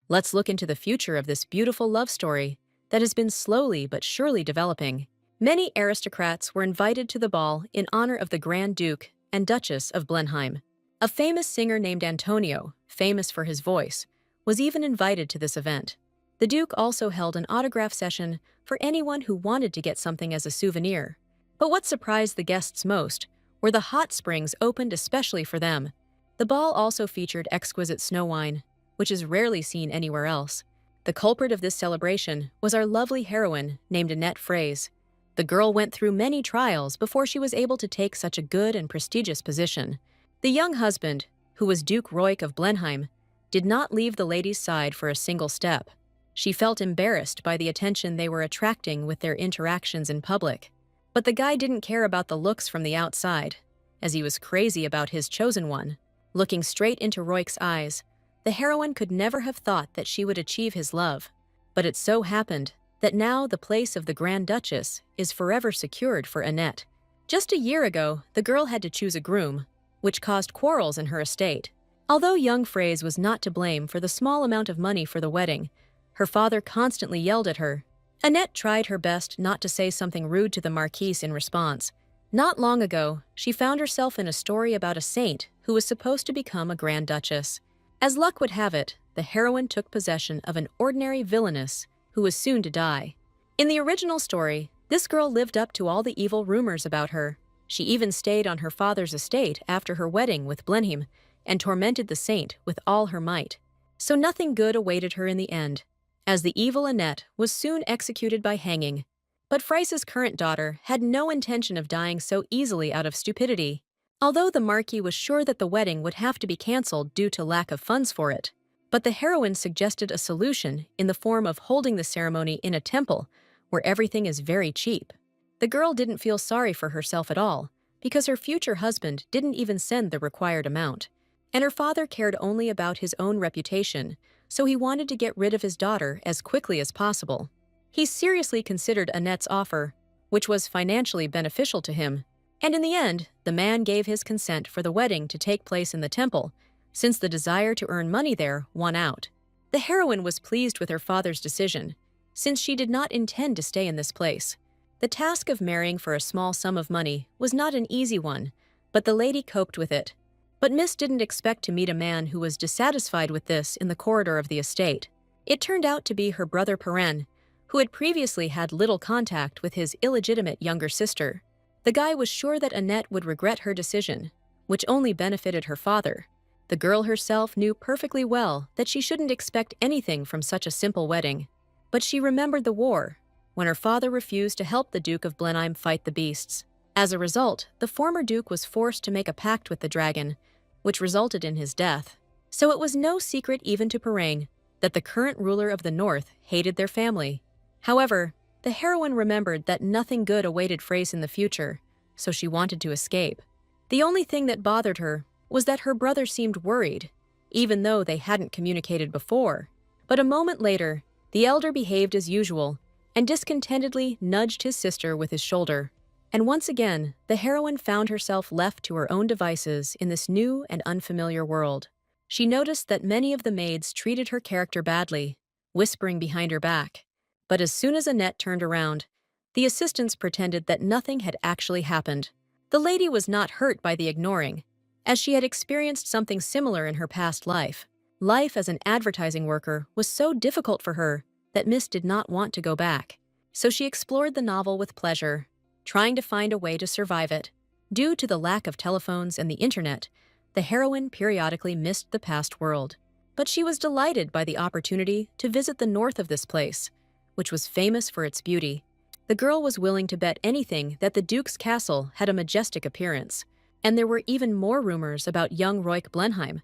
Let's look into the future of this beautiful love story that has been slowly but surely developing. Many aristocrats were invited to the ball in honor of the Grand Duke and Duchess of Blenheim. A famous singer named Antonio, famous for his voice, was even invited to this event. The Duke also held an autograph session for anyone who wanted to get something as a souvenir. But what surprised the guests most were the hot springs opened especially for them. The ball also featured exquisite snow wine, which is rarely seen anywhere else. The culprit of this celebration was our lovely heroine named Annette Fraze. The girl went through many trials before she was able to take such a good and prestigious position. The young husband, who was Duke Roik of Blenheim, did not leave the lady's side for a single step. She felt embarrassed by the attention they were attracting with their interactions in public. But the guy didn't care about the looks from the outside, as he was crazy about his chosen one. Looking straight into Roik's eyes, the heroine could never have thought that she would achieve his love. But it so happened that now the place of the Grand Duchess is forever secured for Annette. Just a year ago, the girl had to choose a groom, which caused quarrels in her estate. Although young Fraze was not to blame for the small amount of money for the wedding, her father constantly yelled at her. Annette tried her best not to say something rude to the Marquise in response. Not long ago, she found herself in a story about a saint who was supposed to become a Grand Duchess. As luck would have it, the heroine took possession of an ordinary villainess who was soon to die. In the original story, this girl lived up to all the evil rumors about her. She even stayed on her father's estate after her wedding with Blenheim and tormented the saint with all her might. So nothing good awaited her in the end, as the evil Annette was soon executed by hanging. But Fraze's current daughter had no intention of dying so easily out of stupidity. Although the Marquis was sure that the wedding would have to be cancelled due to lack of funds for it, but the heroine suggested a solution in the form of holding the ceremony in a temple where everything is very cheap. The girl didn't feel sorry for herself at all, because her future husband didn't even send the required amount. And her father cared only about his own reputation, so he wanted to get rid of his daughter as quickly as possible. He seriously considered Annette's offer, which was financially beneficial to him, and in the end, the man gave his consent for the wedding to take place in the temple, since the desire to earn money there won out. The heroine was pleased with her father's decision, since she did not intend to stay in this place. The task of marrying for a small sum of money was not an easy one, but the lady coped with it. But Miss didn't expect to meet a man who was dissatisfied with this in the corridor of the estate. It turned out to be her brother Perrin, who had previously had little contact with his illegitimate younger sister. The guy was sure that Annette would regret her decision, which only benefited her father. The girl herself knew perfectly well that she shouldn't expect anything from such a simple wedding. But she remembered the war, when her father refused to help the Duke of Blenheim fight the beasts. As a result, the former duke was forced to make a pact with the dragon, which resulted in his death. So it was no secret even to Perrin that the current ruler of the North hated their family. However, the heroine remembered that nothing good awaited Fraze in the future, so she wanted to escape. The only thing that bothered her was that her brother seemed worried, even though they hadn't communicated before. But a moment later, the elder behaved as usual and discontentedly nudged his sister with his shoulder. And once again, the heroine found herself left to her own devices in this new and unfamiliar world. She noticed that many of the maids treated her character badly, whispering behind her back. But as soon as Annette turned around, the assistants pretended that nothing had actually happened. The lady was not hurt by the ignoring, as she had experienced something similar in her past life. Life as an advertising worker was so difficult for her that Miss did not want to go back. So she explored the novel with pleasure, trying to find a way to survive it. Due to the lack of telephones and the internet, the heroine periodically missed the past world. But she was delighted by the opportunity to visit the north of this place, which was famous for its beauty. The girl was willing to bet anything that the Duke's castle had a majestic appearance, and there were even more rumors about young Roik Blenheim,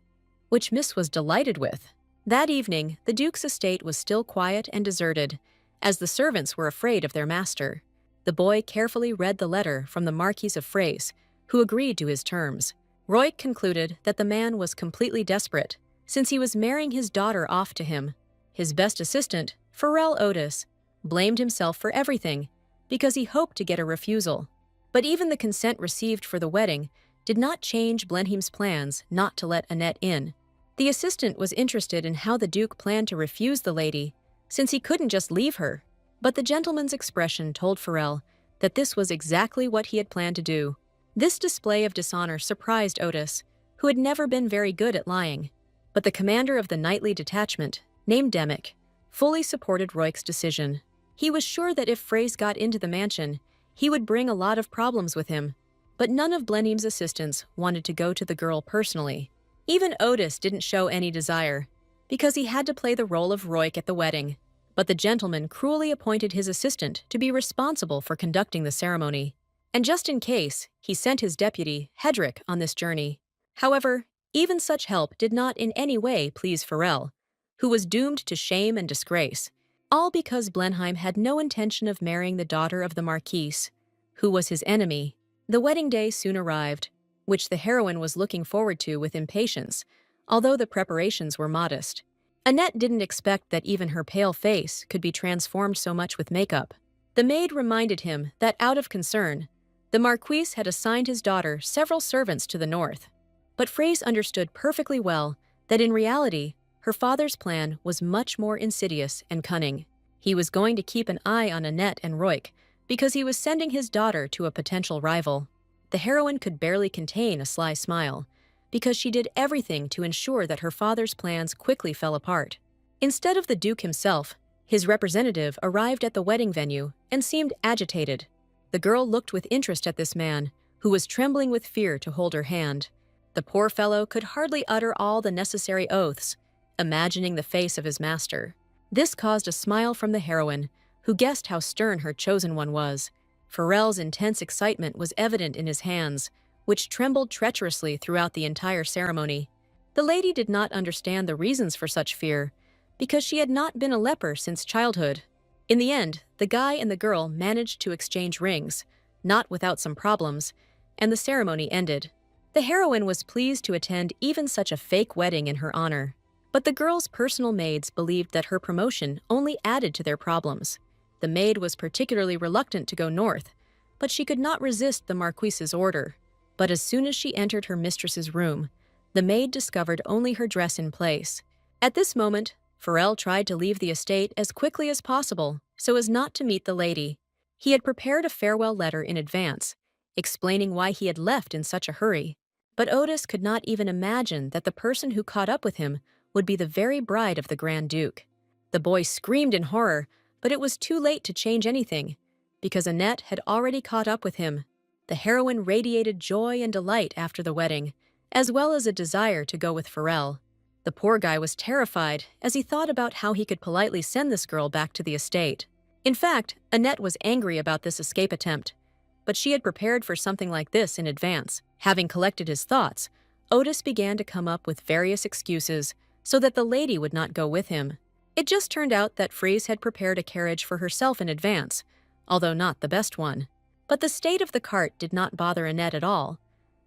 which Miss was delighted with. That evening, the Duke's estate was still quiet and deserted, as the servants were afraid of their master. The boy carefully read the letter from the Marquis of Fraze, who agreed to his terms. Roik concluded that the man was completely desperate, since he was marrying his daughter off to him. His best assistant, Pharrell Otis, blamed himself for everything because he hoped to get a refusal. But even the consent received for the wedding did not change Blenheim's plans not to let Annette in. The assistant was interested in how the Duke planned to refuse the lady, since he couldn't just leave her. But the gentleman's expression told Farrell that this was exactly what he had planned to do. This display of dishonor surprised Otis, who had never been very good at lying. But the commander of the nightly detachment, named Demick, fully supported Royk's decision. He was sure that if Fraze got into the mansion, he would bring a lot of problems with him. But none of Blenheim's assistants wanted to go to the girl personally. Even Otis didn't show any desire, because he had to play the role of Royk at the wedding. But the gentleman cruelly appointed his assistant to be responsible for conducting the ceremony. And just in case, he sent his deputy, Hedrick, on this journey. However, even such help did not in any way please Farrell, who was doomed to shame and disgrace, all because Blenheim had no intention of marrying the daughter of the Marquise, who was his enemy. The wedding day soon arrived, which the heroine was looking forward to with impatience, although the preparations were modest. Annette didn't expect that even her pale face could be transformed so much with makeup. The maid reminded him that out of concern, the Marquise had assigned his daughter several servants to the north. But Fraze understood perfectly well that in reality, her father's plan was much more insidious and cunning. He was going to keep an eye on Annette and Royk because he was sending his daughter to a potential rival. The heroine could barely contain a sly smile, because she did everything to ensure that her father's plans quickly fell apart. Instead of the Duke himself, his representative arrived at the wedding venue and seemed agitated. The girl looked with interest at this man, who was trembling with fear to hold her hand. The poor fellow could hardly utter all the necessary oaths, imagining the face of his master. This caused a smile from the heroine, who guessed how stern her chosen one was. Farrell's intense excitement was evident in his hands, which trembled treacherously throughout the entire ceremony. The lady did not understand the reasons for such fear, because she had not been a leper since childhood. In the end, the guy and the girl managed to exchange rings, not without some problems, and the ceremony ended. The heroine was pleased to attend even such a fake wedding in her honor. But the girl's personal maids believed that her promotion only added to their problems. The maid was particularly reluctant to go north, but she could not resist the Marquise's order. But as soon as she entered her mistress's room, the maid discovered only her dress in place. At this moment, Farrell tried to leave the estate as quickly as possible so as not to meet the lady. He had prepared a farewell letter in advance, explaining why he had left in such a hurry. But Otis could not even imagine that the person who caught up with him would be the very bride of the Grand Duke. The boy screamed in horror, but it was too late to change anything, because Annette had already caught up with him. The heroine radiated joy and delight after the wedding, as well as a desire to go with Farrell. The poor guy was terrified as he thought about how he could politely send this girl back to the estate. In fact, Annette was angry about this escape attempt, but she had prepared for something like this in advance. Having collected his thoughts, Otis began to come up with various excuses so that the lady would not go with him. It just turned out that Fraze had prepared a carriage for herself in advance, although not the best one. But the state of the cart did not bother Annette at all,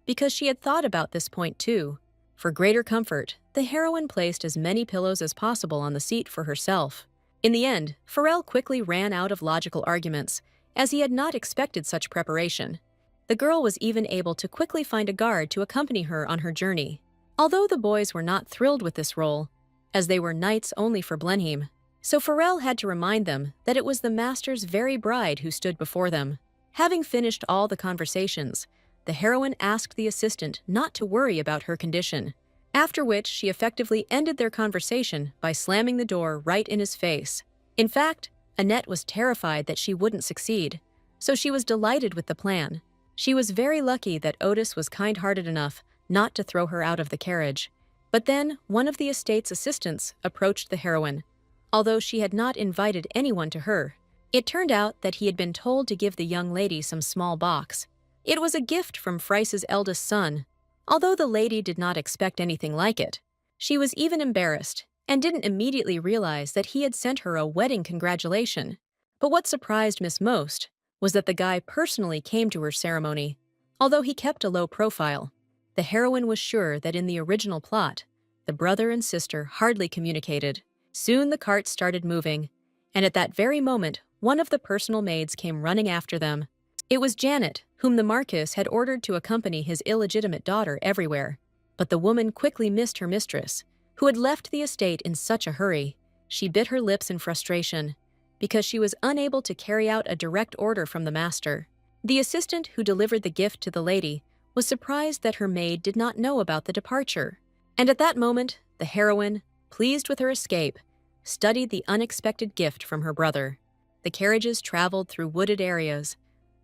because she had thought about this point too. For greater comfort, the heroine placed as many pillows as possible on the seat for herself. In the end, Farrell quickly ran out of logical arguments, as he had not expected such preparation. The girl was even able to quickly find a guard to accompany her on her journey. Although the boys were not thrilled with this role, as they were knights only for Blenheim, so Farrell had to remind them that it was the master's very bride who stood before them. Having finished all the conversations, the heroine asked the assistant not to worry about her condition, after which she effectively ended their conversation by slamming the door right in his face. In fact, Annette was terrified that she wouldn't succeed, so she was delighted with the plan. She was very lucky that Otis was kind-hearted enough not to throw her out of the carriage. But then, one of the estate's assistants approached the heroine, although she had not invited anyone to her. It turned out that he had been told to give the young lady some small box. It was a gift from Fraze's eldest son, although the lady did not expect anything like it. She was even embarrassed and didn't immediately realize that he had sent her a wedding congratulation. But what surprised Miss most was that the guy personally came to her ceremony, although he kept a low profile. The heroine was sure that in the original plot, the brother and sister hardly communicated. Soon the cart started moving, and at that very moment, one of the personal maids came running after them. It was Janet, whom the Marquis had ordered to accompany his illegitimate daughter everywhere. But the woman quickly missed her mistress, who had left the estate in such a hurry. She bit her lips in frustration because she was unable to carry out a direct order from the master. The assistant who delivered the gift to the lady was surprised that her maid did not know about the departure. And at that moment, the heroine, pleased with her escape, studied the unexpected gift from her brother. The carriages traveled through wooded areas,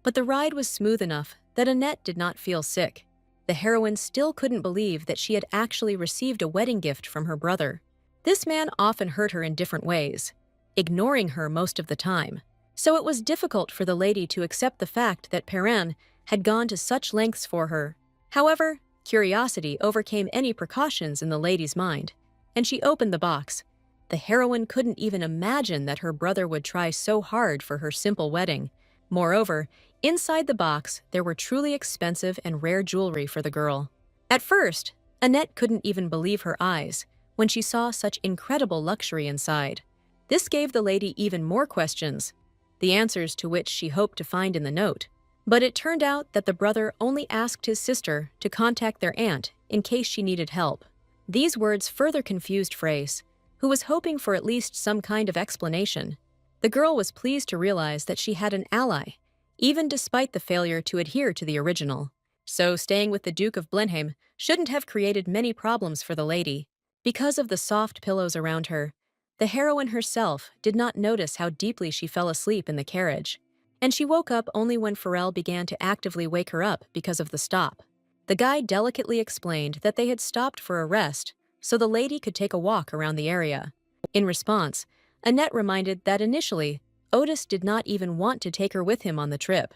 but the ride was smooth enough that Annette did not feel sick. The heroine still couldn't believe that she had actually received a wedding gift from her brother. This man often hurt her in different ways, ignoring her most of the time. So it was difficult for the lady to accept the fact that Perrin had gone to such lengths for her. However, curiosity overcame any precautions in the lady's mind, and she opened the box. The heroine couldn't even imagine that her brother would try so hard for her simple wedding. Moreover, inside the box, there were truly expensive and rare jewelry for the girl. At first, Annette couldn't even believe her eyes when she saw such incredible luxury inside. This gave the lady even more questions, the answers to which she hoped to find in the note. But it turned out that the brother only asked his sister to contact their aunt in case she needed help. These words further confused Fraise, who was hoping for at least some kind of explanation. The girl was pleased to realize that she had an ally, even despite the failure to adhere to the original. So staying with the Duke of Blenheim shouldn't have created many problems for the lady. Because of the soft pillows around her, the heroine herself did not notice how deeply she fell asleep in the carriage, and she woke up only when Farrell began to actively wake her up because of the stop. The guide delicately explained that they had stopped for a rest so the lady could take a walk around the area. In response, Annette reminded that initially, Otis did not even want to take her with him on the trip.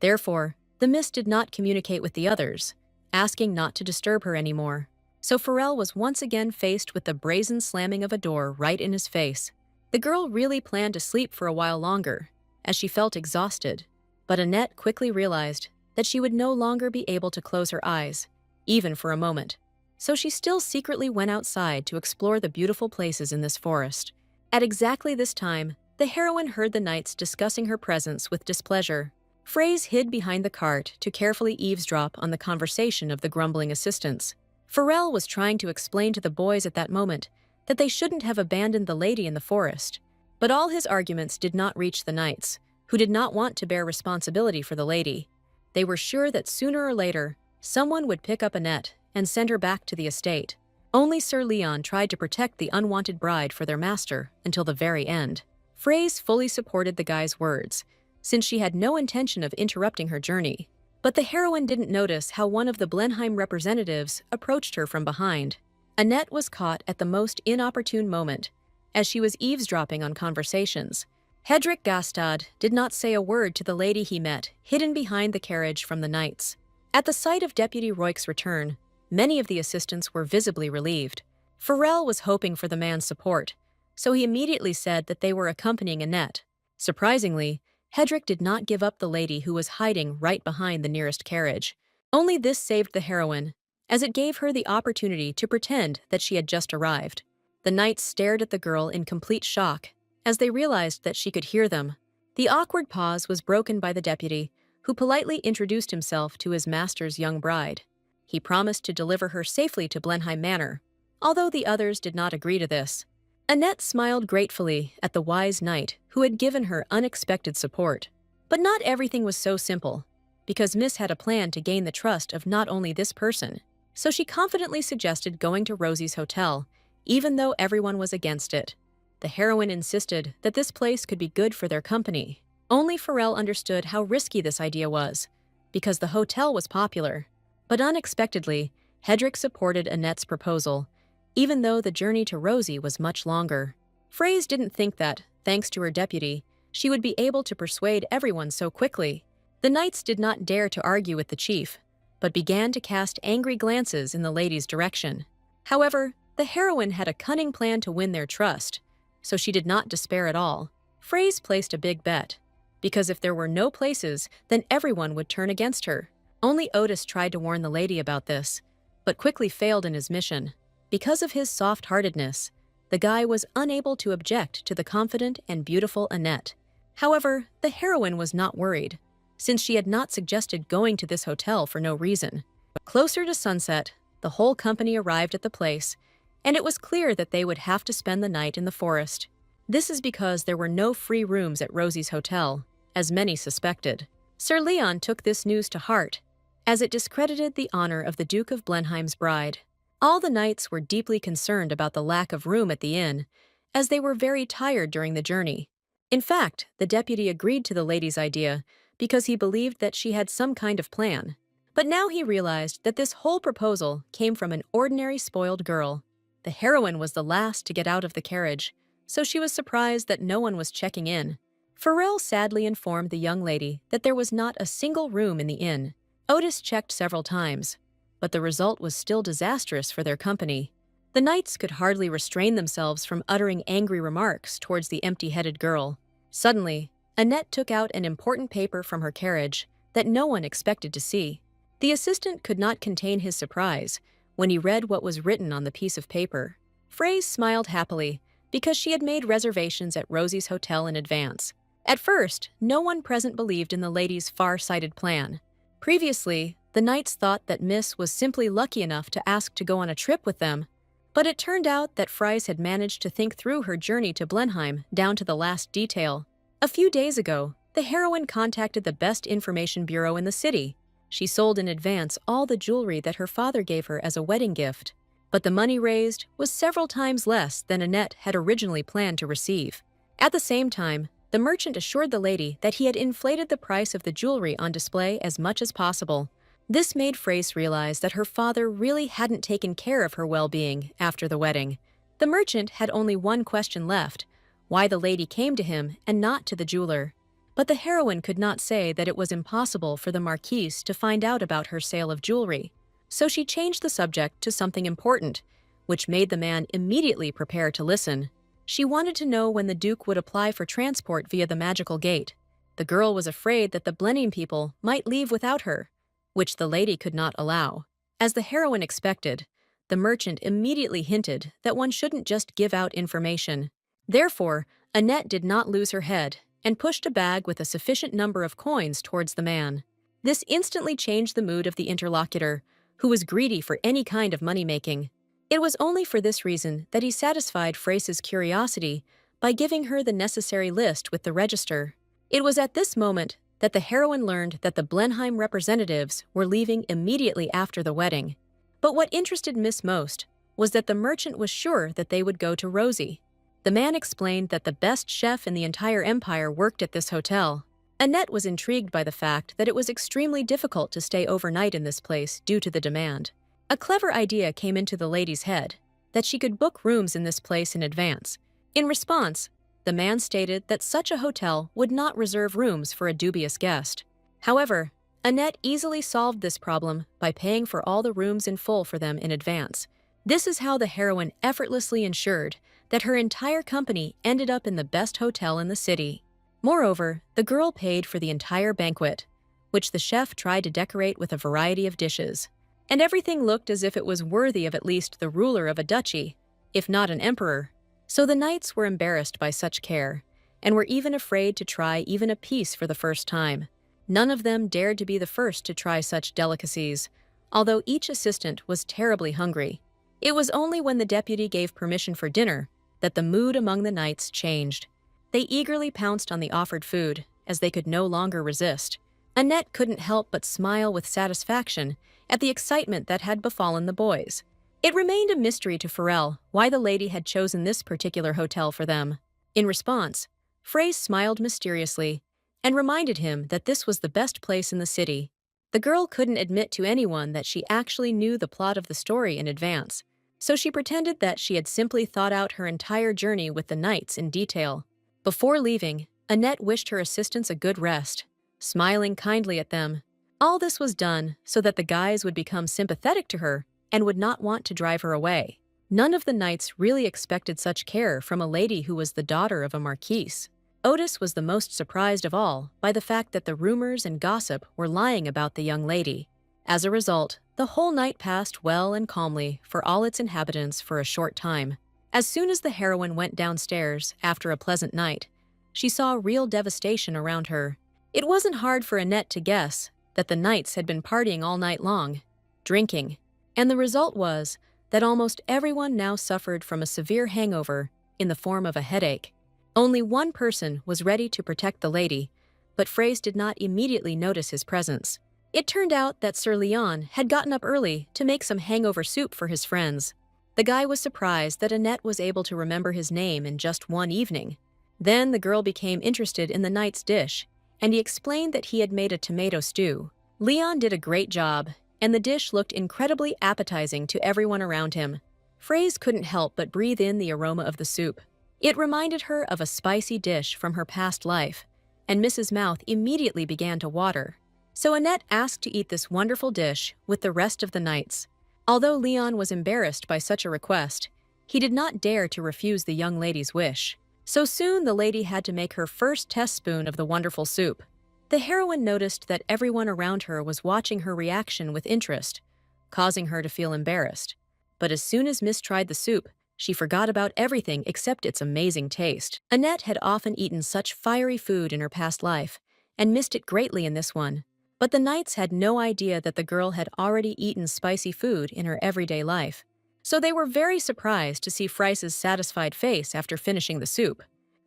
Therefore, the Mist did not communicate with the others, asking not to disturb her anymore. So Farrell was once again faced with the brazen slamming of a door right in his face. The girl really planned to sleep for a while longer, as she felt exhausted, but Annette quickly realized that she would no longer be able to close her eyes, even for a moment. So she still secretly went outside to explore the beautiful places in this forest. At exactly this time, the heroine heard the knights discussing her presence with displeasure. Fraise hid behind the cart to carefully eavesdrop on the conversation of the grumbling assistants. Farrell was trying to explain to the boys at that moment that they shouldn't have abandoned the lady in the forest. But all his arguments did not reach the knights, who did not want to bear responsibility for the lady. They were sure that sooner or later, someone would pick up Annette and send her back to the estate. Only Sir Leon tried to protect the unwanted bride for their master until the very end. Fraise fully supported the guy's words, since she had no intention of interrupting her journey. But the heroine didn't notice how one of the Blenheim representatives approached her from behind. Annette was caught at the most inopportune moment, as she was eavesdropping on conversations. Hedrick Gastad did not say a word to the lady he met, hidden behind the carriage from the knights. At the sight of Deputy Royk's return, many of the assistants were visibly relieved. Farrell was hoping for the man's support, so he immediately said that they were accompanying Annette. Surprisingly, Hedrick did not give up the lady who was hiding right behind the nearest carriage. Only this saved the heroine, as it gave her the opportunity to pretend that she had just arrived. The knights stared at the girl in complete shock, as they realized that she could hear them. The awkward pause was broken by the deputy, who politely introduced himself to his master's young bride. He promised to deliver her safely to Blenheim Manor, although the others did not agree to this. Annette smiled gratefully at the wise knight who had given her unexpected support. But not everything was so simple, because Miss had a plan to gain the trust of not only this person, so she confidently suggested going to Rosie's hotel, even though everyone was against it. The heroine insisted that this place could be good for their company. Only Farrell understood how risky this idea was, because the hotel was popular. But unexpectedly, Hedrick supported Annette's proposal, even though the journey to Rosie was much longer. Fraise didn't think that, thanks to her deputy, she would be able to persuade everyone so quickly. The knights did not dare to argue with the chief, but began to cast angry glances in the lady's direction. However, the heroine had a cunning plan to win their trust, so she did not despair at all. Fraise placed a big bet, because if there were no places, then everyone would turn against her. Only Otis tried to warn the lady about this, but quickly failed in his mission. Because of his soft-heartedness, the guy was unable to object to the confident and beautiful Annette. However, the heroine was not worried, since she had not suggested going to this hotel for no reason. Closer to sunset, the whole company arrived at the place, and it was clear that they would have to spend the night in the forest. This is because there were no free rooms at Rosie's hotel, as many suspected. Sir Leon took this news to heart, as it discredited the honor of the Duke of Blenheim's bride. All the knights were deeply concerned about the lack of room at the inn, as they were very tired during the journey. In fact, the deputy agreed to the lady's idea because he believed that she had some kind of plan. But now he realized that this whole proposal came from an ordinary spoiled girl. The heroine was the last to get out of the carriage, so she was surprised that no one was checking in. Pharrell sadly informed the young lady that there was not a single room in the inn. Otis checked several times, but the result was still disastrous for their company. The knights could hardly restrain themselves from uttering angry remarks towards the empty-headed girl. Suddenly, Annette took out an important paper from her carriage that no one expected to see. The assistant could not contain his surprise when he read what was written on the piece of paper. Phrase smiled happily because she had made reservations at Rosie's hotel in advance. At first, no one present believed in the lady's far-sighted plan. Previously, the knights thought that Miss was simply lucky enough to ask to go on a trip with them, but it turned out that Fries had managed to think through her journey to Blenheim down to the last detail. A few days ago, the heroine contacted the best information bureau in the city. She sold in advance all the jewelry that her father gave her as a wedding gift, but the money raised was several times less than Annette had originally planned to receive. At the same time, the merchant assured the lady that he had inflated the price of the jewelry on display as much as possible. This made Frace realize that her father really hadn't taken care of her well-being after the wedding. The merchant had only one question left: why the lady came to him and not to the jeweler. But the heroine could not say that it was impossible for the marquise to find out about her sale of jewelry. So she changed the subject to something important, which made the man immediately prepare to listen. She wanted to know when the Duke would apply for transport via the magical gate. The girl was afraid that the Blenheim people might leave without her, which the lady could not allow. As the heroine expected, the merchant immediately hinted that one shouldn't just give out information. Therefore, Annette did not lose her head and pushed a bag with a sufficient number of coins towards the man. This instantly changed the mood of the interlocutor, who was greedy for any kind of money-making. It was only for this reason that he satisfied Frace's curiosity by giving her the necessary list with the register. It was at this moment that the heroine learned that the Blenheim representatives were leaving immediately after the wedding. But what interested Miss most was that the merchant was sure that they would go to Rosie. The man explained that the best chef in the entire empire worked at this hotel. Annette was intrigued by the fact that it was extremely difficult to stay overnight in this place due to the demand. A clever idea came into the lady's head, that she could book rooms in this place in advance. In response, the man stated that such a hotel would not reserve rooms for a dubious guest. However, Annette easily solved this problem by paying for all the rooms in full for them in advance. This is how the heroine effortlessly ensured that her entire company ended up in the best hotel in the city. Moreover, the girl paid for the entire banquet, which the chef tried to decorate with a variety of dishes. And everything looked as if it was worthy of at least the ruler of a duchy, if not an emperor. So the knights were embarrassed by such care, and were even afraid to try even a piece for the first time. None of them dared to be the first to try such delicacies, although each assistant was terribly hungry. It was only when the deputy gave permission for dinner that the mood among the knights changed. They eagerly pounced on the offered food, as they could no longer resist. Annette couldn't help but smile with satisfaction at the excitement that had befallen the boys. It remained a mystery to Pharrell why the lady had chosen this particular hotel for them. In response, Frace smiled mysteriously and reminded him that this was the best place in the city. The girl couldn't admit to anyone that she actually knew the plot of the story in advance, so she pretended that she had simply thought out her entire journey with the knights in detail. Before leaving, Annette wished her assistants a good rest, smiling kindly at them. All this was done so that the guys would become sympathetic to her and would not want to drive her away. None of the knights really expected such care from a lady who was the daughter of a marquise. Otis was the most surprised of all by the fact that the rumors and gossip were lying about the young lady. As a result, the whole night passed well and calmly for all its inhabitants for a short time. As soon as the heroine went downstairs after a pleasant night, she saw real devastation around her. It wasn't hard for Annette to guess that the knights had been partying all night long, drinking, and the result was that almost everyone now suffered from a severe hangover in the form of a headache. Only one person was ready to protect the lady, but Fraze did not immediately notice his presence. It turned out that Sir Leon had gotten up early to make some hangover soup for his friends. The guy was surprised that Annette was able to remember his name in just one evening. Then the girl became interested in the knight's dish, and he explained that he had made a tomato stew. Leon did a great job, and the dish looked incredibly appetizing to everyone around him. Fraze couldn't help but breathe in the aroma of the soup. It reminded her of a spicy dish from her past life, and Mrs. Mouth immediately began to water. So Annette asked to eat this wonderful dish with the rest of the knights. Although Leon was embarrassed by such a request, he did not dare to refuse the young lady's wish. So soon the lady had to make her first test spoon of the wonderful soup. The heroine noticed that everyone around her was watching her reaction with interest, causing her to feel embarrassed. But as soon as Miss tried the soup, she forgot about everything except its amazing taste. Annette had often eaten such fiery food in her past life, and missed it greatly in this one. But the knights had no idea that the girl had already eaten spicy food in her everyday life. So they were very surprised to see Fraze's satisfied face after finishing the soup.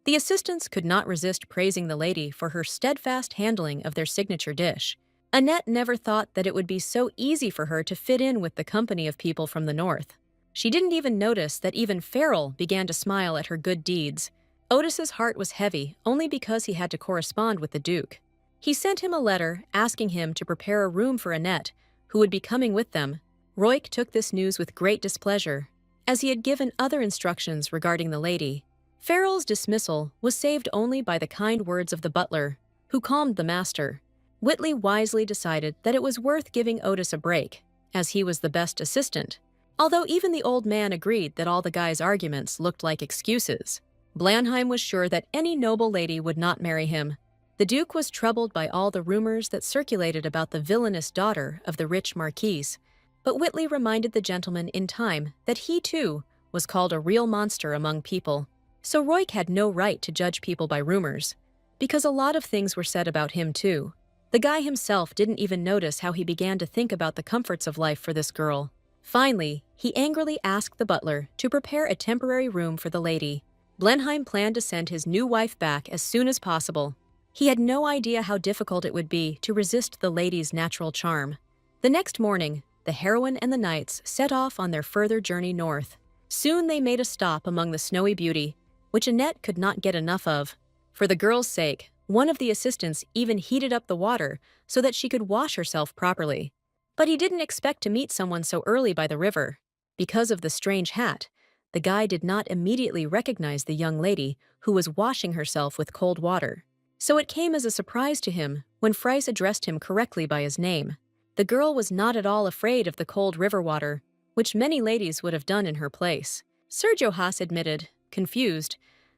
The assistants could not resist praising the lady for her steadfast handling of their signature dish. Annette never thought that it would be so easy for her to fit in with the company of people from the north. She didn't even notice that even Farrell began to smile at her good deeds. Otis's heart was heavy only because he had to correspond with the Duke. He sent him a letter asking him to prepare a room for Annette, who would be coming with them. Roik took this news with great displeasure, as he had given other instructions regarding the lady. Farrell's dismissal was saved only by the kind words of the butler, who calmed the master. Whitley wisely decided that it was worth giving Otis a break, as he was the best assistant, although even the old man agreed that all the guy's arguments looked like excuses. Blanheim was sure that any noble lady would not marry him. The Duke was troubled by all the rumors that circulated about the villainous daughter of the rich marquise, but Whitley reminded the gentleman in time that he, too, was called a real monster among people. So Roik had no right to judge people by rumors, because a lot of things were said about him, too. The guy himself didn't even notice how he began to think about the comforts of life for this girl. Finally, he angrily asked the butler to prepare a temporary room for the lady. Blenheim planned to send his new wife back as soon as possible. He had no idea how difficult it would be to resist the lady's natural charm. The next morning, the heroine and the knights set off on their further journey north. Soon they made a stop among the snowy beauty, which Annette could not get enough of. For the girl's sake, one of the assistants even heated up the water so that she could wash herself properly. But he didn't expect to meet someone so early by the river. Because of the strange hat, the guy did not immediately recognize the young lady who was washing herself with cold water. So it came as a surprise to him when Fraze addressed him correctly by his name. The girl was not at all afraid of the cold river water, which many ladies would have done in her place. Sir Johas admitted, confused,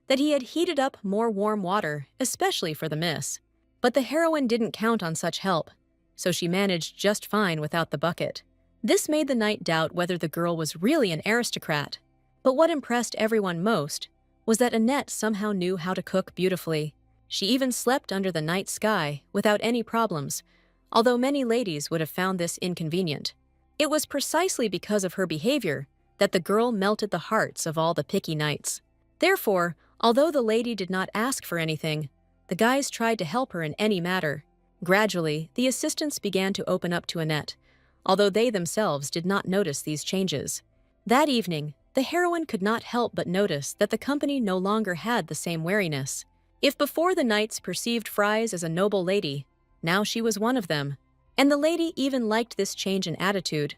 that he had heated up more warm water, especially for the miss. But the heroine didn't count on such help, so she managed just fine without the bucket. This made the knight doubt whether the girl was really an aristocrat. But what impressed everyone most was that Annette somehow knew how to cook beautifully. She even slept under the night sky without any problems, although many ladies would have found this inconvenient. It was precisely because of her behavior that the girl melted the hearts of all the picky knights. Therefore, although the lady did not ask for anything, the guys tried to help her in any matter. Gradually, the assistants began to open up to Annette, although they themselves did not notice these changes. That evening, the heroine could not help but notice that the company no longer had the same wariness. If before the knights perceived Fraze as a noble lady, now she was one of them. And the lady even liked this change in attitude,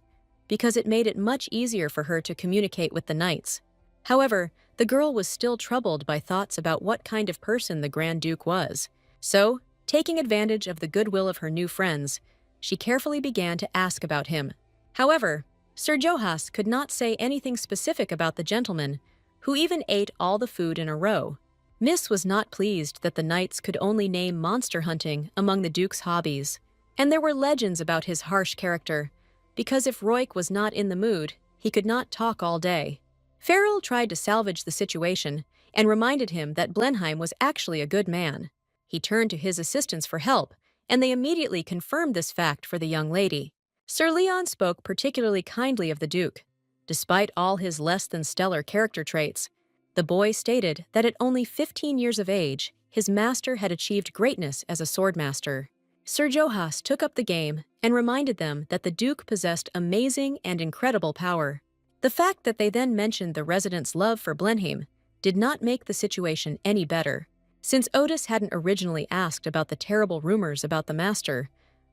because it made it much easier for her to communicate with the knights. However, the girl was still troubled by thoughts about what kind of person the Grand Duke was. So, taking advantage of the goodwill of her new friends, she carefully began to ask about him. However, Sir Johas could not say anything specific about the gentleman, who even ate all the food in a row. Miss was not pleased that the knights could only name monster hunting among the Duke's hobbies, and there were legends about his harsh character, because if Roik was not in the mood, he could not talk all day. Farrell tried to salvage the situation and reminded him that Blenheim was actually a good man. He turned to his assistants for help, and they immediately confirmed this fact for the young lady. Sir Leon spoke particularly kindly of the Duke, Despite all his less-than-stellar character traits, the boy stated that at only 15 years of age, his master had achieved greatness as a swordmaster. Sir Johas took up the game and reminded them that the Duke possessed amazing and incredible power. The fact that they then mentioned the residents' love for Blenheim did not make the situation any better. Since Otis hadn't originally asked about the terrible rumors about the master,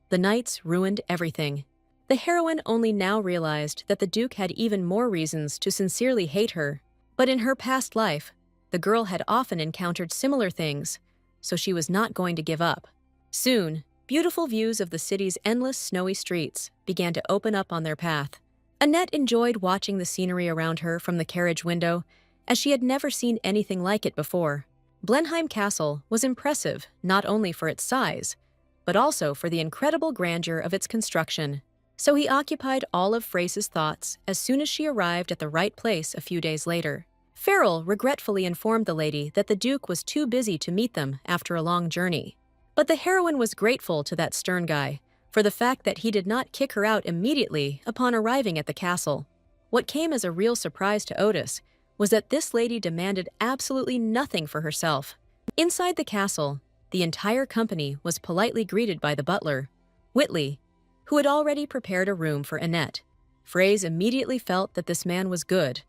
the knights ruined everything. The heroine only now realized that the Duke had even more reasons to sincerely hate her. But in her past life, the girl had often encountered similar things, so she was not going to give up. Soon, beautiful views of the city's endless snowy streets began to open up on their path. Annette enjoyed watching the scenery around her from the carriage window, as she had never seen anything like it before. Blenheim Castle was impressive not only for its size, but also for the incredible grandeur of its construction. So he occupied all of Frace's thoughts as soon as she arrived at the right place a few days later. Farrell regretfully informed the lady that the Duke was too busy to meet them after a long journey. But the heroine was grateful to that stern guy for the fact that he did not kick her out immediately upon arriving at the castle. What came as a real surprise to Otis was that this lady demanded absolutely nothing for herself. Inside the castle, the entire company was politely greeted by the butler, Whitley, who had already prepared a room for Annette. Fraze immediately felt that this man was good,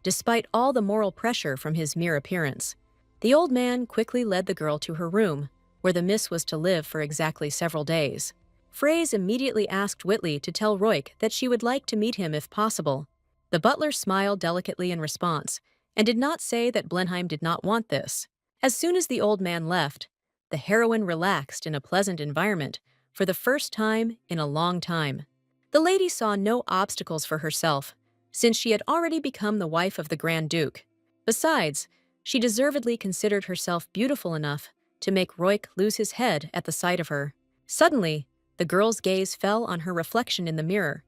despite all the moral pressure from his mere appearance. The old man quickly led the girl to her room, where the miss was to live for exactly several days. Fraze immediately asked Whitley to tell Royk that she would like to meet him if possible. The butler smiled delicately in response, and did not say that Blenheim did not want this. As soon as the old man left, the heroine relaxed in a pleasant environment for the first time in a long time. The lady saw no obstacles for herself, since she had already become the wife of the Grand Duke. Besides, she deservedly considered herself beautiful enough to make Royk lose his head at the sight of her. Suddenly, the girl's gaze fell on her reflection in the mirror,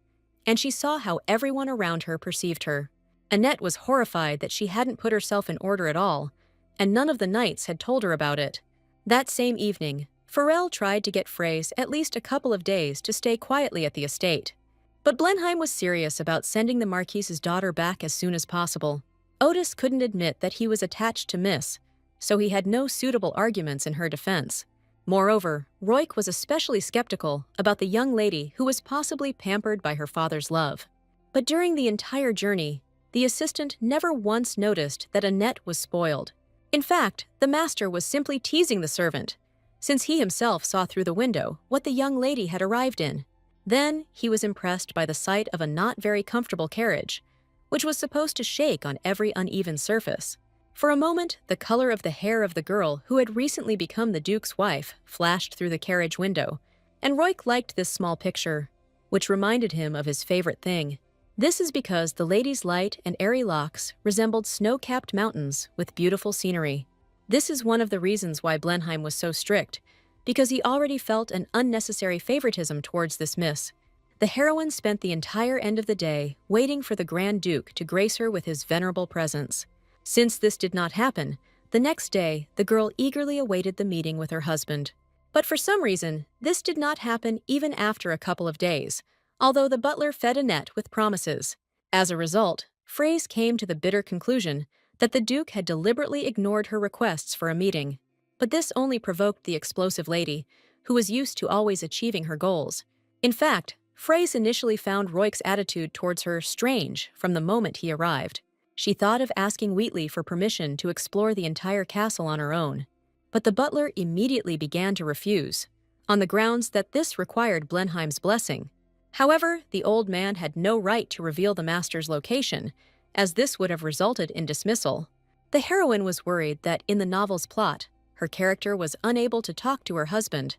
and she saw how everyone around her perceived her. Annette was horrified that she hadn't put herself in order at all, and none of the knights had told her about it. That same evening, Farrell tried to get Fraze at least a couple of days to stay quietly at the estate. But Blenheim was serious about sending the Marquise's daughter back as soon as possible. Otis couldn't admit that he was attached to Miss, so he had no suitable arguments in her defense. Moreover, Royk was especially skeptical about the young lady who was possibly pampered by her father's love. But during the entire journey, the assistant never once noticed that Annette was spoiled. In fact, the master was simply teasing the servant, since he himself saw through the window what the young lady had arrived in. Then he was impressed by the sight of a not very comfortable carriage, which was supposed to shake on every uneven surface. For a moment, the color of the hair of the girl who had recently become the Duke's wife flashed through the carriage window, and Royk liked this small picture, which reminded him of his favorite thing. This is because the lady's light and airy locks resembled snow-capped mountains with beautiful scenery. This is one of the reasons why Blenheim was so strict, because he already felt an unnecessary favoritism towards this miss. The heroine spent the entire end of the day waiting for the Grand Duke to grace her with his venerable presence. Since this did not happen, the next day the girl eagerly awaited the meeting with her husband. But for some reason, this did not happen even after a couple of days, although the butler fed Annette with promises. As a result, Fraze came to the bitter conclusion that the Duke had deliberately ignored her requests for a meeting. But this only provoked the explosive lady, who was used to always achieving her goals. In fact, Fraze initially found Royk's attitude towards her strange from the moment he arrived. She thought of asking Wheatley for permission to explore the entire castle on her own. But the butler immediately began to refuse, on the grounds that this required Blenheim's blessing. However, the old man had no right to reveal the master's location, as this would have resulted in dismissal. The heroine was worried that in the novel's plot, her character was unable to talk to her husband,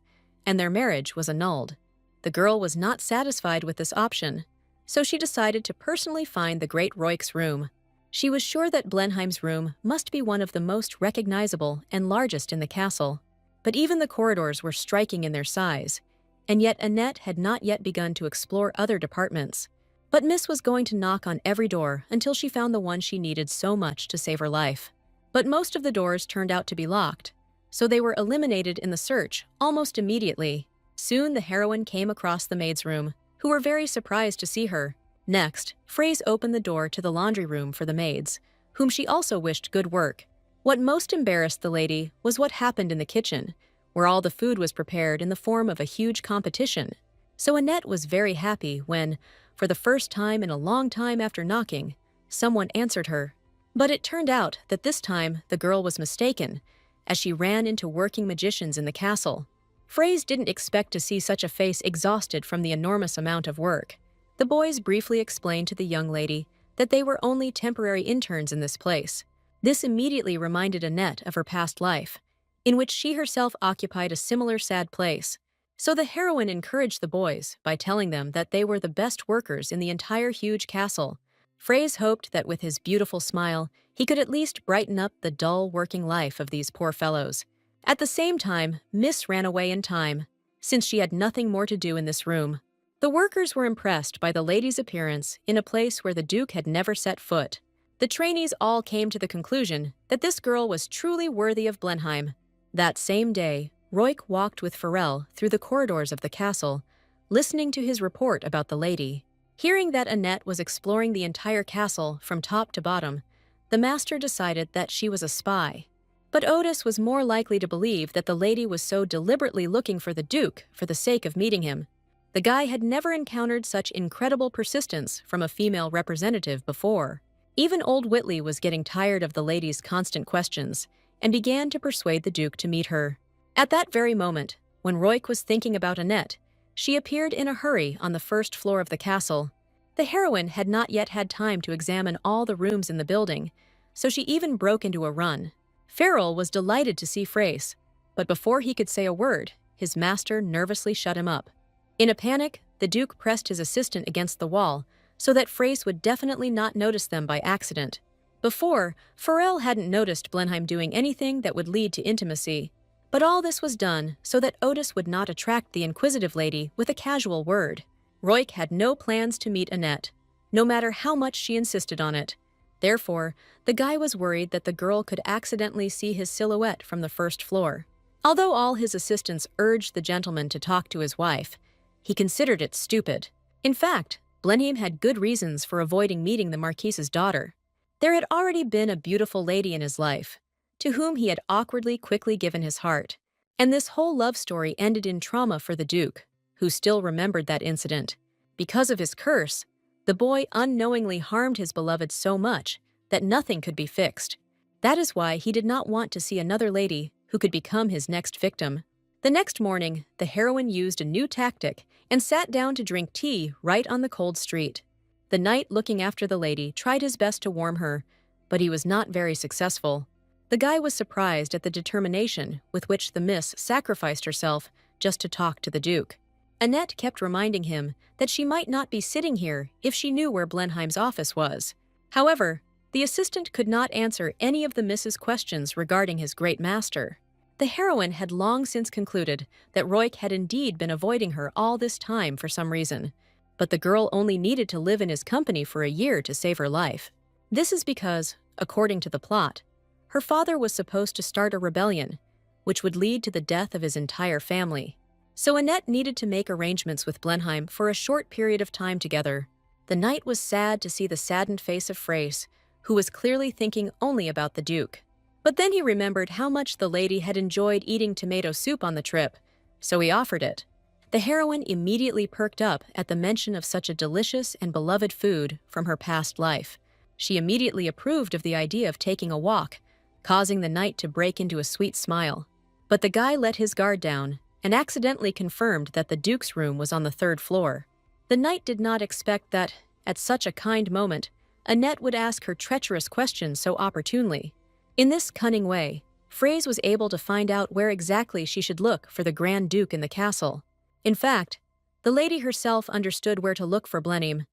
and their marriage was annulled. The girl was not satisfied with this option, so she decided to personally find the great Royk's room. She was sure that Blenheim's room must be one of the most recognizable and largest in the castle, but even the corridors were striking in their size, and yet Annette had not yet begun to explore other departments. But Miss was going to knock on every door until she found the one she needed so much to save her life. But most of the doors turned out to be locked, so they were eliminated in the search almost immediately. Soon the heroine came across the maid's room, who were very surprised to see her. Next, Phrase opened the door to the laundry room for the maids, whom she also wished good work. What most embarrassed the lady was what happened in the kitchen, where all the food was prepared in the form of a huge competition. So Annette was very happy when, for the first time in a long time after knocking, someone answered her. But it turned out that this time the girl was mistaken, as she ran into working magicians in the castle. Phrase didn't expect to see such a face exhausted from the enormous amount of work. The boys briefly explained to the young lady that they were only temporary interns in this place. This immediately reminded Annette of her past life, in which she herself occupied a similar sad place. So the heroine encouraged the boys by telling them that they were the best workers in the entire huge castle. Phrase hoped that with his beautiful smile, he could at least brighten up the dull working life of these poor fellows. At the same time, Miss ran away in time, since she had nothing more to do in this room. The workers were impressed by the lady's appearance in a place where the Duke had never set foot. The trainees all came to the conclusion that this girl was truly worthy of Blenheim. That same day, Royk walked with Farrell through the corridors of the castle, listening to his report about the lady. Hearing that Annette was exploring the entire castle from top to bottom, the master decided that she was a spy. But Otis was more likely to believe that the lady was so deliberately looking for the Duke for the sake of meeting him. The guy had never encountered such incredible persistence from a female representative before. Even old Whitley was getting tired of the lady's constant questions and began to persuade the Duke to meet her. At that very moment, when Royk was thinking about Annette, she appeared in a hurry on the first floor of the castle. The heroine had not yet had time to examine all the rooms in the building, so she even broke into a run. Farrell was delighted to see Phrase, but before he could say a word, his master nervously shut him up. In a panic, the Duke pressed his assistant against the wall so that Phrase would definitely not notice them by accident. Before, Farrell hadn't noticed Blenheim doing anything that would lead to intimacy. But all this was done so that Otis would not attract the inquisitive lady with a casual word. Royk had no plans to meet Annette, no matter how much she insisted on it. Therefore, the guy was worried that the girl could accidentally see his silhouette from the first floor. Although all his assistants urged the gentleman to talk to his wife, he considered it stupid. In fact, Blenheim had good reasons for avoiding meeting the Marquise's daughter. There had already been a beautiful lady in his life, to whom he had awkwardly quickly given his heart. And this whole love story ended in trauma for the Duke, who still remembered that incident. Because of his curse, the boy unknowingly harmed his beloved so much that nothing could be fixed. That is why he did not want to see another lady who could become his next victim. The next morning, the heroine used a new tactic and sat down to drink tea right on the cold street. The knight looking after the lady tried his best to warm her, but he was not very successful. The guy was surprised at the determination with which the miss sacrificed herself just to talk to the Duke. Annette kept reminding him that she might not be sitting here if she knew where Blenheim's office was. However, the assistant could not answer any of the miss's questions regarding his great master. The heroine had long since concluded that Royk had indeed been avoiding her all this time for some reason, but the girl only needed to live in his company for a year to save her life. This is because, according to the plot, her father was supposed to start a rebellion, which would lead to the death of his entire family. So Annette needed to make arrangements with Blenheim for a short period of time together. The knight was sad to see the saddened face of Phrase, who was clearly thinking only about the Duke. But then he remembered how much the lady had enjoyed eating tomato soup on the trip, so he offered it. The heroine immediately perked up at the mention of such a delicious and beloved food from her past life. She immediately approved of the idea of taking a walk, causing the knight to break into a sweet smile. But the guy let his guard down and accidentally confirmed that the Duke's room was on the 3rd floor. The knight did not expect that, at such a kind moment, Annette would ask her treacherous questions so opportunely. In this cunning way, Phrase was able to find out where exactly she should look for the Grand Duke in the castle. In fact, the lady herself understood where to look for Blenheim,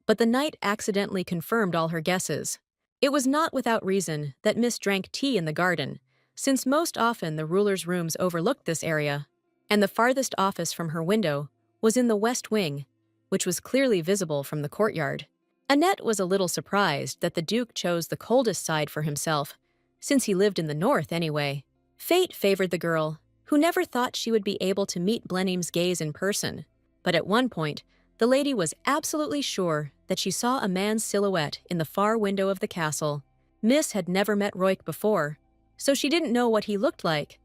but the knight accidentally confirmed all her guesses. It was not without reason that Miss drank tea in the garden, since most often the ruler's rooms overlooked this area, and the farthest office from her window was in the west wing, which was clearly visible from the courtyard. Annette was a little surprised that the Duke chose the coldest side for himself, since he lived in the north anyway. Fate favored the girl, who never thought she would be able to meet Blenheim's gaze in person. But at one point, the lady was absolutely sure that she saw a man's silhouette in the far window of the castle. Miss had never met Roik before, so she didn't know what he looked like,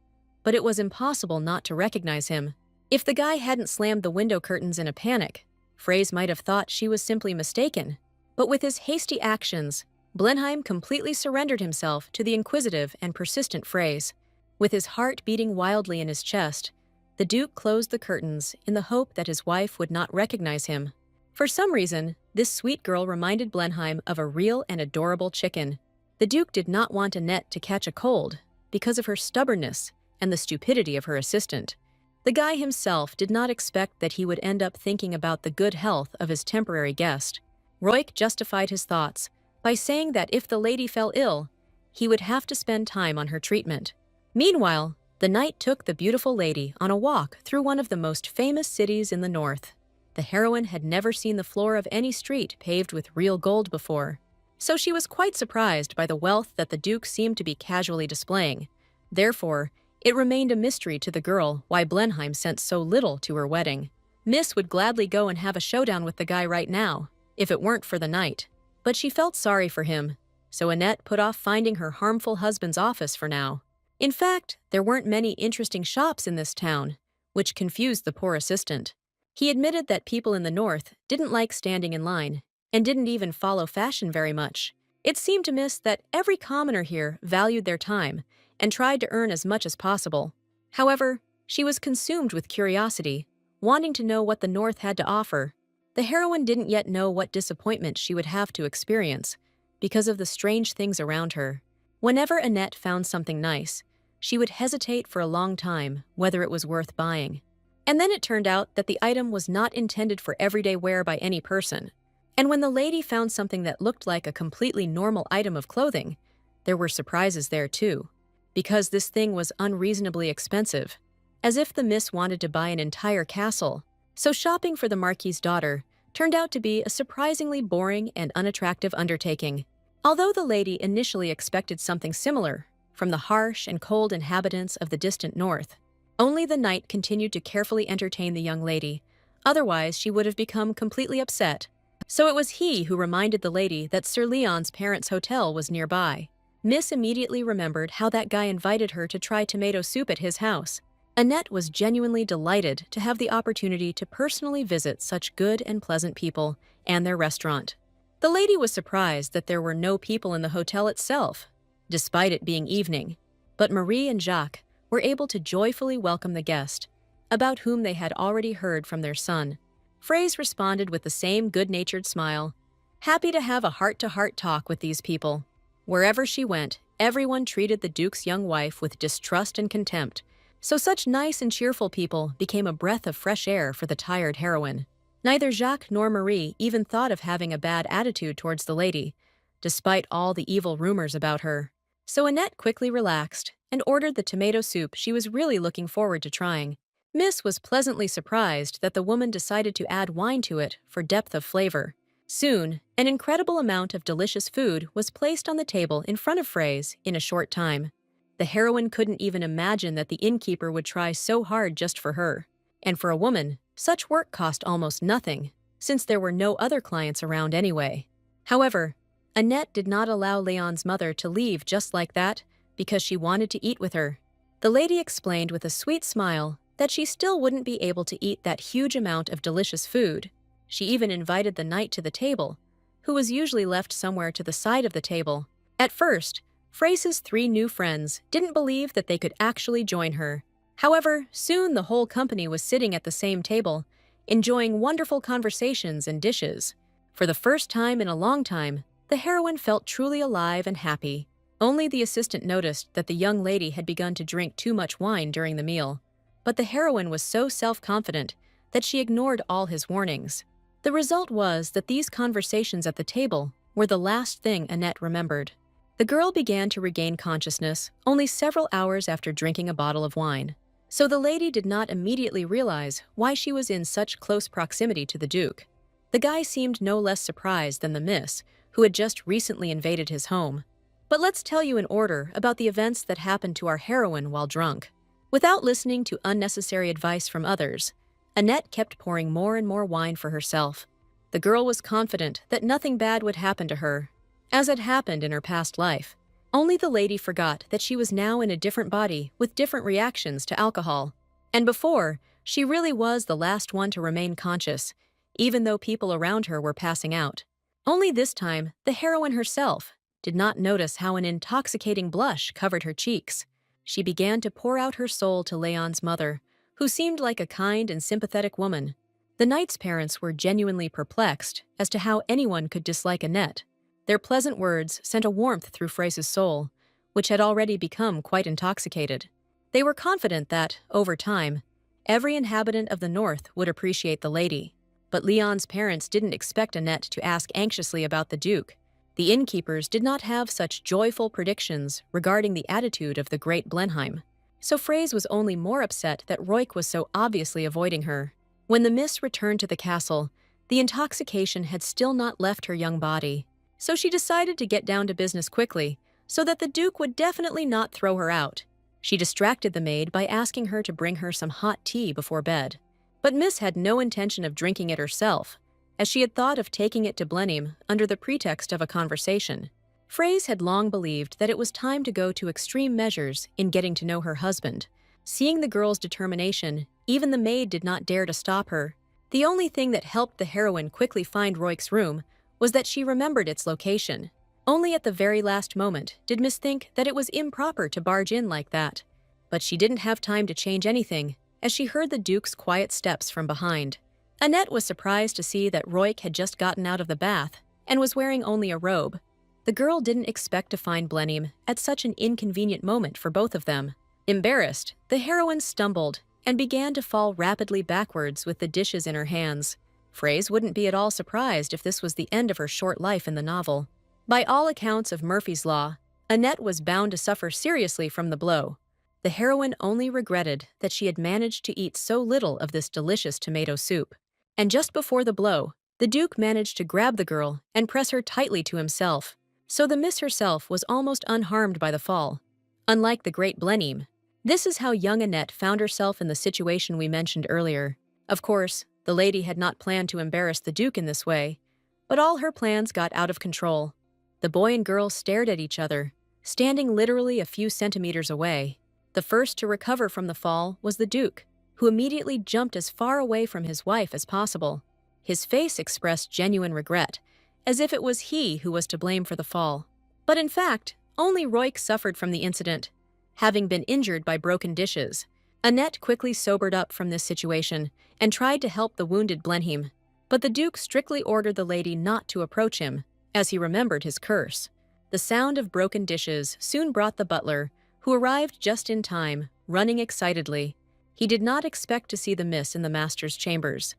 but it was impossible not to recognize him. If the guy hadn't slammed the window curtains in a panic, Fraze might have thought she was simply mistaken. But with his hasty actions, Blenheim completely surrendered himself to the inquisitive and persistent Fraze. With his heart beating wildly in his chest, the Duke closed the curtains in the hope that his wife would not recognize him. For some reason, this sweet girl reminded Blenheim of a real and adorable chicken. The Duke did not want Annette to catch a cold because of her stubbornness and the stupidity of her assistant. The guy himself did not expect that he would end up thinking about the good health of his temporary guest. Roik justified his thoughts by saying that if the lady fell ill, he would have to spend time on her treatment. Meanwhile, the knight took the beautiful lady on a walk through one of the most famous cities in the north. The heroine had never seen the floor of any street paved with real gold before, so she was quite surprised by the wealth that the Duke seemed to be casually displaying. Therefore, it remained a mystery to the girl why Blenheim sent so little to her wedding. Miss would gladly go and have a showdown with the guy right now, if it weren't for the knight. But she felt sorry for him, so Annette put off finding her harmful husband's office for now. In fact, there weren't many interesting shops in this town, which confused the poor assistant. He admitted that people in the north didn't like standing in line, and didn't even follow fashion very much. It seemed to Miss that every commoner here valued their time and tried to earn as much as possible. However, she was consumed with curiosity, wanting to know what the north had to offer. The heroine didn't yet know what disappointment she would have to experience because of the strange things around her. Whenever Annette found something nice, she would hesitate for a long time whether it was worth buying. And then it turned out that the item was not intended for everyday wear by any person. And when the lady found something that looked like a completely normal item of clothing, there were surprises there too, because this thing was unreasonably expensive, as if the miss wanted to buy an entire castle. So shopping for the Marquis's daughter turned out to be a surprisingly boring and unattractive undertaking. Although the lady initially expected something similar from the harsh and cold inhabitants of the distant north, only the knight continued to carefully entertain the young lady, otherwise she would have become completely upset. So it was he who reminded the lady that Sir Leon's parents' hotel was nearby. Miss immediately remembered how that guy invited her to try tomato soup at his house. Annette was genuinely delighted to have the opportunity to personally visit such good and pleasant people and their restaurant. The lady was surprised that there were no people in the hotel itself, despite it being evening, but Marie and Jacques were able to joyfully welcome the guest, about whom they had already heard from their son. Fraze responded with the same good-natured smile, happy to have a heart-to-heart talk with these people. Wherever she went, everyone treated the Duke's young wife with distrust and contempt, so such nice and cheerful people became a breath of fresh air for the tired heroine. Neither Jacques nor Marie even thought of having a bad attitude towards the lady, despite all the evil rumors about her. So Annette quickly relaxed and ordered the tomato soup she was really looking forward to trying. Miss was pleasantly surprised that the woman decided to add wine to it for depth of flavor. Soon, an incredible amount of delicious food was placed on the table in front of Fraze in a short time. The heroine couldn't even imagine that the innkeeper would try so hard just for her. And for a woman, such work cost almost nothing, since there were no other clients around anyway. However, Annette did not allow Leon's mother to leave just like that because she wanted to eat with her. The lady explained with a sweet smile that she still wouldn't be able to eat that huge amount of delicious food. She even invited the knight to the table, who was usually left somewhere to the side of the table. At first, Fraze's 3 new friends didn't believe that they could actually join her. However, soon the whole company was sitting at the same table, enjoying wonderful conversations and dishes. For the first time in a long time, the heroine felt truly alive and happy. Only the assistant noticed that the young lady had begun to drink too much wine during the meal. But the heroine was so self-confident that she ignored all his warnings. The result was that these conversations at the table were the last thing Annette remembered. The girl began to regain consciousness only several hours after drinking a bottle of wine, so the lady did not immediately realize why she was in such close proximity to the Duke. The guy seemed no less surprised than the miss, who had just recently invaded his home. But let's tell you in order about the events that happened to our heroine while drunk. Without listening to unnecessary advice from others, Annette kept pouring more and more wine for herself. The The girl was confident that nothing bad would happen to her, as had happened in her past life. Only the lady forgot that she was now in a different body with different reactions to alcohol. And before, she really was the last one to remain conscious, even though people around her were passing out. Only this time, the heroine herself did not notice how an intoxicating blush covered her cheeks. She began to pour out her soul to Leon's mother, who seemed like a kind and sympathetic woman. The knight's parents were genuinely perplexed as to how anyone could dislike Annette. Their pleasant words sent a warmth through Frey's soul, which had already become quite intoxicated. They were confident that, over time, every inhabitant of the north would appreciate the lady. But Leon's parents didn't expect Annette to ask anxiously about the Duke. The innkeepers did not have such joyful predictions regarding the attitude of the great Blenheim. So Frey was only more upset that Roik was so obviously avoiding her. When the miss returned to the castle, the intoxication had still not left her young body. So she decided to get down to business quickly, so that the Duke would definitely not throw her out. She distracted the maid by asking her to bring her some hot tea before bed. But Miss had no intention of drinking it herself, as she had thought of taking it to Blenheim under the pretext of a conversation. Frey had long believed that it was time to go to extreme measures in getting to know her husband. Seeing the girl's determination, even the maid did not dare to stop her. The only thing that helped the heroine quickly find Roik's room was that she remembered its location. Only at the very last moment did Miss think that it was improper to barge in like that. But she didn't have time to change anything, as she heard the Duke's quiet steps from behind. Annette was surprised to see that Roik had just gotten out of the bath and was wearing only a robe. The girl didn't expect to find Blenheim at such an inconvenient moment for both of them. Embarrassed, the heroine stumbled and began to fall rapidly backwards with the dishes in her hands. Frey wouldn't be at all surprised if this was the end of her short life in the novel. By all accounts of Murphy's Law, Annette was bound to suffer seriously from the blow. The heroine only regretted that she had managed to eat so little of this delicious tomato soup. And just before the blow, the Duke managed to grab the girl and press her tightly to himself, so the miss herself was almost unharmed by the fall. Unlike the great Blenheim, this is how young Annette found herself in the situation we mentioned earlier. Of course, the lady had not planned to embarrass the Duke in this way, but all her plans got out of control. The boy and girl stared at each other, standing literally a few centimeters away. The first to recover from the fall was the Duke, who immediately jumped as far away from his wife as possible. His face expressed genuine regret, as if it was he who was to blame for the fall. But in fact, only Roik suffered from the incident, having been injured by broken dishes. Annette quickly sobered up from this situation and tried to help the wounded Blenheim, but the Duke strictly ordered the lady not to approach him, as he remembered his curse. The sound of broken dishes soon brought the butler, who arrived just in time, running excitedly. He did not expect to see the miss in the master's chambers,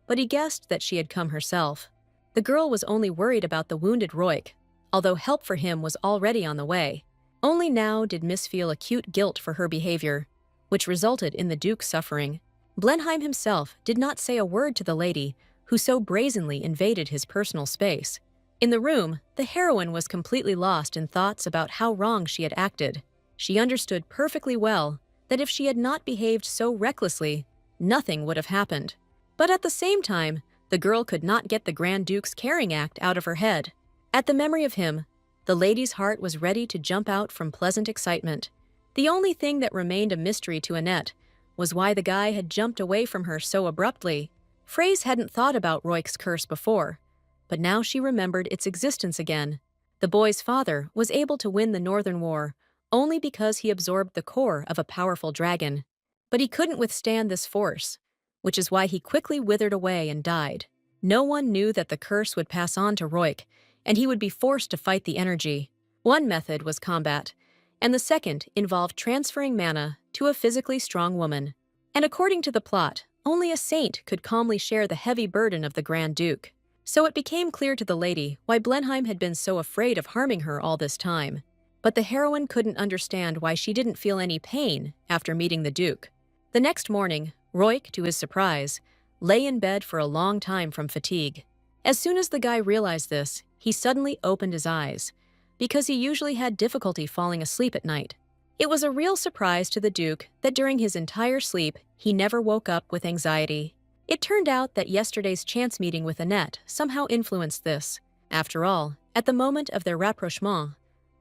but he guessed that she had come herself. The girl was only worried about the wounded Roik, although help for him was already on the way. Only now did Miss feel acute guilt for her behavior, which resulted in the Duke's suffering. Blenheim himself did not say a word to the lady who so brazenly invaded his personal space. In the room, the heroine was completely lost in thoughts about how wrong she had acted. She understood perfectly well that if she had not behaved so recklessly, nothing would have happened. But at the same time, the girl could not get the Grand Duke's carrying act out of her head. At the memory of him, the lady's heart was ready to jump out from pleasant excitement. The only thing that remained a mystery to Annette was why the guy had jumped away from her so abruptly. Frey hadn't thought about Roik's curse before, but now she remembered its existence again. The boy's father was able to win the Northern War only because he absorbed the core of a powerful dragon. But he couldn't withstand this force, which is why he quickly withered away and died. No one knew that the curse would pass on to Roik, and he would be forced to fight the energy. One method was combat, and the second involved transferring mana to a physically strong woman. And according to the plot, only a saint could calmly share the heavy burden of the Grand Duke. So it became clear to the lady why Blenheim had been so afraid of harming her all this time. But the heroine couldn't understand why she didn't feel any pain after meeting the Duke. The next morning, Roik, to his surprise, lay in bed for a long time from fatigue. As soon as the guy realized this, he suddenly opened his eyes, because he usually had difficulty falling asleep at night. It was a real surprise to the Duke that during his entire sleep, he never woke up with anxiety. It turned out that yesterday's chance meeting with Annette somehow influenced this. After all, at the moment of their rapprochement,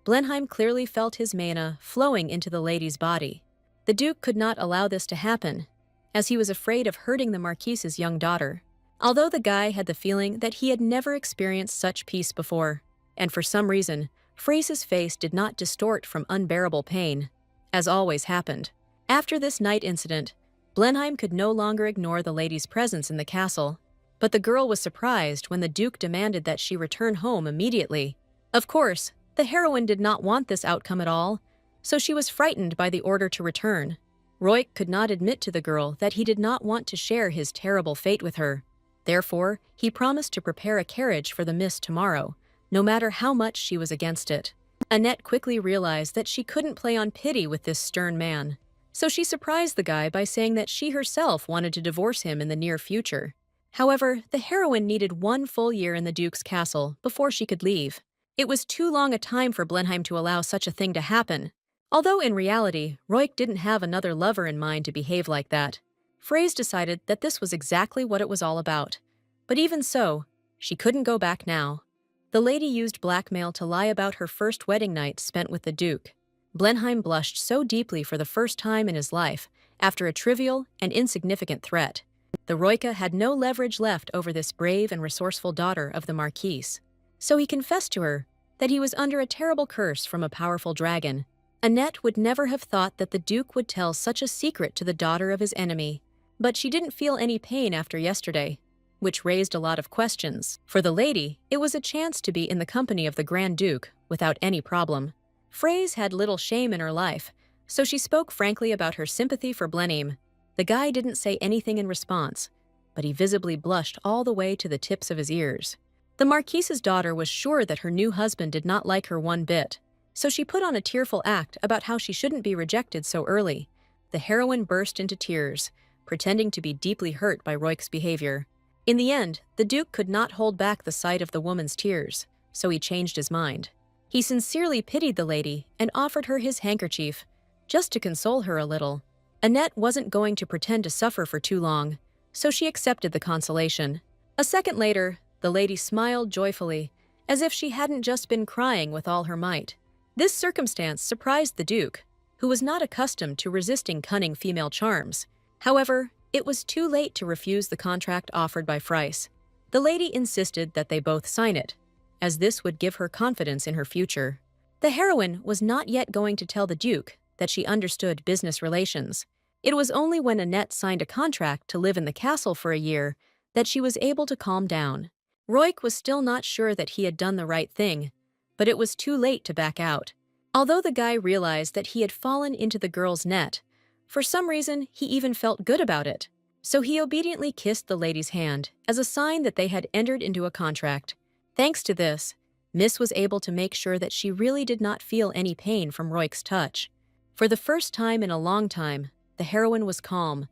Blenheim clearly felt his mana flowing into the lady's body. The Duke could not allow this to happen, as he was afraid of hurting the Marquise's young daughter. Although the guy had the feeling that he had never experienced such peace before, and for some reason, Phrase's face did not distort from unbearable pain, as always happened. After this night incident, Blenheim could no longer ignore the lady's presence in the castle, but the girl was surprised when the Duke demanded that she return home immediately. Of course, the heroine did not want this outcome at all, so she was frightened by the order to return. Roy could not admit to the girl that he did not want to share his terrible fate with her. Therefore, he promised to prepare a carriage for the miss tomorrow, no matter how much she was against it. Annette quickly realized that she couldn't play on pity with this stern man, so she surprised the guy by saying that she herself wanted to divorce him in the near future. However, the heroine needed 1 full year in the Duke's castle before she could leave. It was too long a time for Blenheim to allow such a thing to happen. Although in reality, Royk didn't have another lover in mind to behave like that. Phrase decided that this was exactly what it was all about. But even so, she couldn't go back now. The lady used blackmail to lie about her first wedding night spent with the Duke. Blenheim blushed so deeply for the first time in his life after a trivial and insignificant threat. The Roika had no leverage left over this brave and resourceful daughter of the Marquise. So he confessed to her that he was under a terrible curse from a powerful dragon. Annette would never have thought that the Duke would tell such a secret to the daughter of his enemy. But she didn't feel any pain after yesterday, which raised a lot of questions. For the lady, it was a chance to be in the company of the Grand Duke without any problem. Phrase had little shame in her life, so she spoke frankly about her sympathy for Blenheim. The guy didn't say anything in response, but he visibly blushed all the way to the tips of his ears. The Marquise's daughter was sure that her new husband did not like her one bit, so she put on a tearful act about how she shouldn't be rejected so early. The heroine burst into tears, pretending to be deeply hurt by Royk's behavior. In the end, the Duke could not hold back the sight of the woman's tears, so he changed his mind. He sincerely pitied the lady and offered her his handkerchief, just to console her a little. Annette wasn't going to pretend to suffer for too long, so she accepted the consolation. A second later, the lady smiled joyfully, as if she hadn't just been crying with all her might. This circumstance surprised the Duke, who was not accustomed to resisting cunning female charms. However, it was too late to refuse the contract offered by Phraise. The lady insisted that they both sign it, as this would give her confidence in her future. The heroine was not yet going to tell the Duke that she understood business relations. It was only when Annette signed a contract to live in the castle for a year that she was able to calm down. Royk was still not sure that he had done the right thing, but it was too late to back out. Although the guy realized that he had fallen into the girl's net, for some reason he even felt good about it. So he obediently kissed the lady's hand as a sign that they had entered into a contract. Thanks to this, Miss was able to make sure that she really did not feel any pain from Royk's touch. For the first time in a long time, the heroine was calm,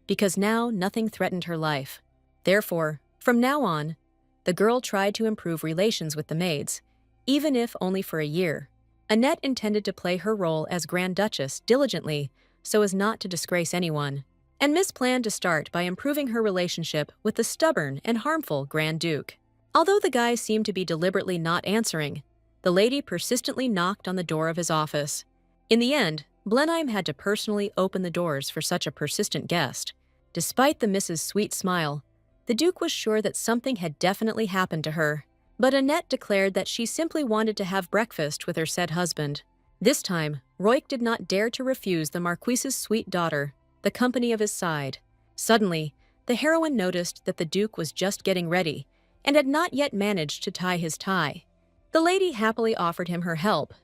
because now nothing threatened her life. Therefore, from now on, the girl tried to improve relations with the maids, even if only for a year. Annette intended to play her role as Grand Duchess diligently so as not to disgrace anyone, and Miss planned to start by improving her relationship with the stubborn and harmful Grand Duke. Although the guy seemed to be deliberately not answering, the lady persistently knocked on the door of his office. In the end, Blenheim had to personally open the doors for such a persistent guest. Despite the Mrs. Sweet smile, the Duke was sure that something had definitely happened to her. But Annette declared that she simply wanted to have breakfast with her said husband. This time, Royk did not dare to refuse the Marquise's sweet daughter the company of his side. Suddenly, the heroine noticed that the Duke was just getting ready and had not yet managed to tie his tie. The lady happily offered him her help,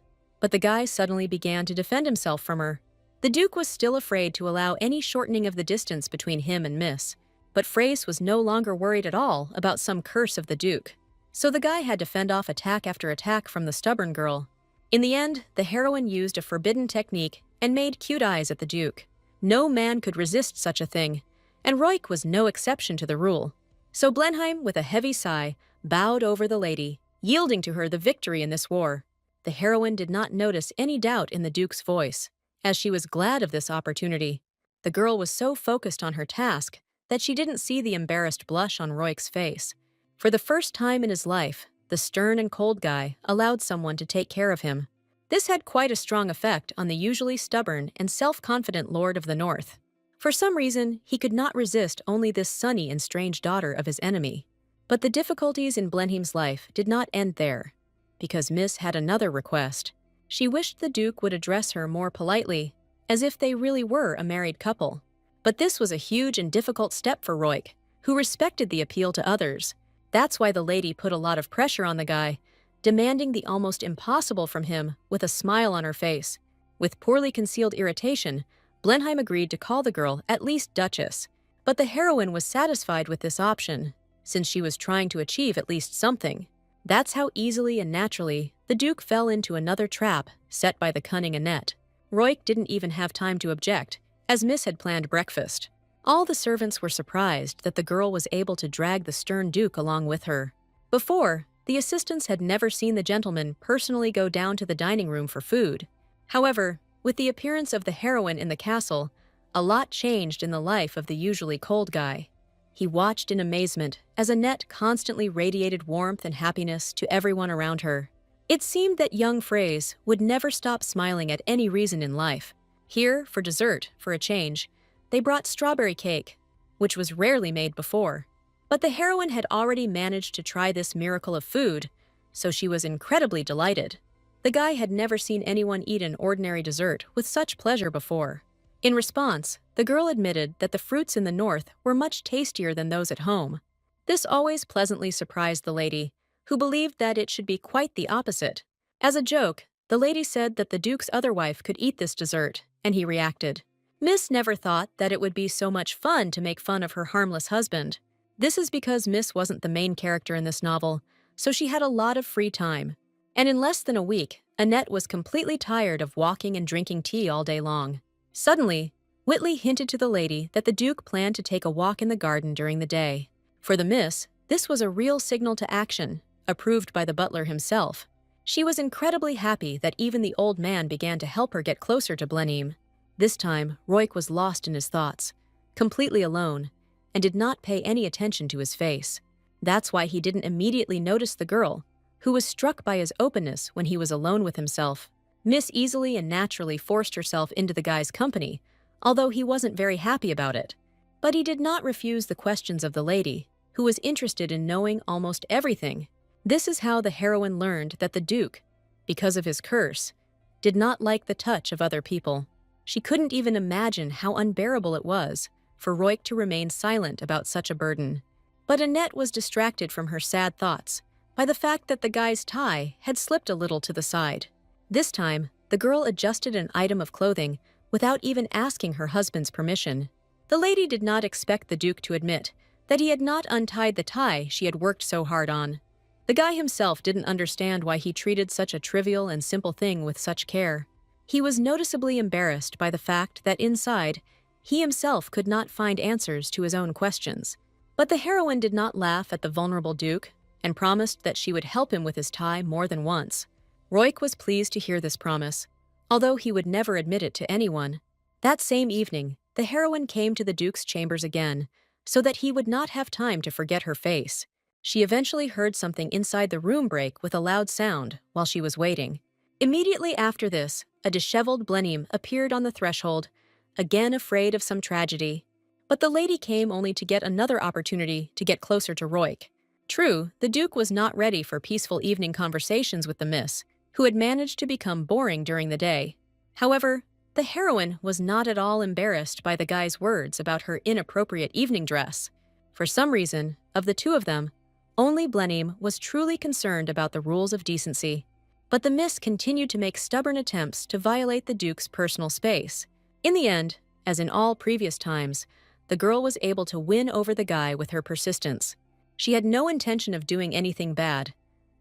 but the guy suddenly began to defend himself from her. The Duke was still afraid to allow any shortening of the distance between him and Miss, but Phrase was no longer worried at all about some curse of the Duke. So the guy had to fend off attack after attack from the stubborn girl. In the end, the heroine used a forbidden technique and made cute eyes at the Duke. No man could resist such a thing, and Royk was no exception to the rule. So Blenheim, with a heavy sigh, bowed over the lady, yielding to her the victory in this war. The heroine did not notice any doubt in the Duke's voice, as she was glad of this opportunity. The girl was so focused on her task that she didn't see the embarrassed blush on Royk's face. For the first time in his life, the stern and cold guy allowed someone to take care of him. This had quite a strong effect on the usually stubborn and self-confident Lord of the North. For some reason, he could not resist only this sunny and strange daughter of his enemy. But the difficulties in Blenheim's life did not end there, because Miss had another request. She wished the Duke would address her more politely, as if they really were a married couple. But this was a huge and difficult step for Royk, who respected the appeal to others. That's why the lady put a lot of pressure on the guy, demanding the almost impossible from him with a smile on her face. With poorly concealed irritation, Blenheim agreed to call the girl at least Duchess. But the heroine was satisfied with this option, since she was trying to achieve at least something. That's how easily and naturally the Duke fell into another trap set by the cunning Annette. Royk didn't even have time to object, as Miss had planned breakfast. All the servants were surprised that the girl was able to drag the stern Duke along with her. Before, the assistants had never seen the gentleman personally go down to the dining room for food. However, with the appearance of the heroine in the castle, a lot changed in the life of the usually cold guy. He watched in amazement as Annette constantly radiated warmth and happiness to everyone around her. It seemed that young Fraze would never stop smiling at any reason in life. Here, for dessert, for a change, they brought strawberry cake, which was rarely made before. But the heroine had already managed to try this miracle of food, so she was incredibly delighted. The guy had never seen anyone eat an ordinary dessert with such pleasure before. In response, the girl admitted that the fruits in the north were much tastier than those at home. This always pleasantly surprised the lady, who believed that it should be quite the opposite. As a joke, the lady said that the Duke's other wife could eat this dessert, and he reacted. Miss never thought that it would be so much fun to make fun of her harmless husband. This is because Miss wasn't the main character in this novel, so she had a lot of free time. And in less than a week, Annette was completely tired of walking and drinking tea all day long. Suddenly, Whitley hinted to the lady that the Duke planned to take a walk in the garden during the day. For the Miss, this was a real signal to action, approved by the butler himself. She was incredibly happy that even the old man began to help her get closer to Blenheim. This time, Royk was lost in his thoughts, completely alone, and did not pay any attention to his face. That's why he didn't immediately notice the girl, who was struck by his openness when he was alone with himself. Miss easily and naturally forced herself into the guy's company, although he wasn't very happy about it. But he did not refuse the questions of the lady, who was interested in knowing almost everything. This is how the heroine learned that the Duke, because of his curse, did not like the touch of other people. She couldn't even imagine how unbearable it was for Royk to remain silent about such a burden. But Annette was distracted from her sad thoughts by the fact that the guy's tie had slipped a little to the side. This time, the girl adjusted an item of clothing without even asking her husband's permission. The lady did not expect the Duke to admit that he had not untied the tie she had worked so hard on. The guy himself didn't understand why he treated such a trivial and simple thing with such care. He was noticeably embarrassed by the fact that inside, he himself could not find answers to his own questions. But the heroine did not laugh at the vulnerable Duke and promised that she would help him with his tie more than once. Royk was pleased to hear this promise, although he would never admit it to anyone. That same evening, the heroine came to the Duke's chambers again, so that he would not have time to forget her face. She eventually heard something inside the room break with a loud sound while she was waiting. Immediately after this, a disheveled Blenheim appeared on the threshold, again afraid of some tragedy. But the lady came only to get another opportunity to get closer to Royk. True, the Duke was not ready for peaceful evening conversations with the Miss, who had managed to become boring during the day. However, the heroine was not at all embarrassed by the guy's words about her inappropriate evening dress. For some reason, of the two of them, only Blenheim was truly concerned about the rules of decency. But the Miss continued to make stubborn attempts to violate the Duke's personal space. In the end, as in all previous times, the girl was able to win over the guy with her persistence. She had no intention of doing anything bad,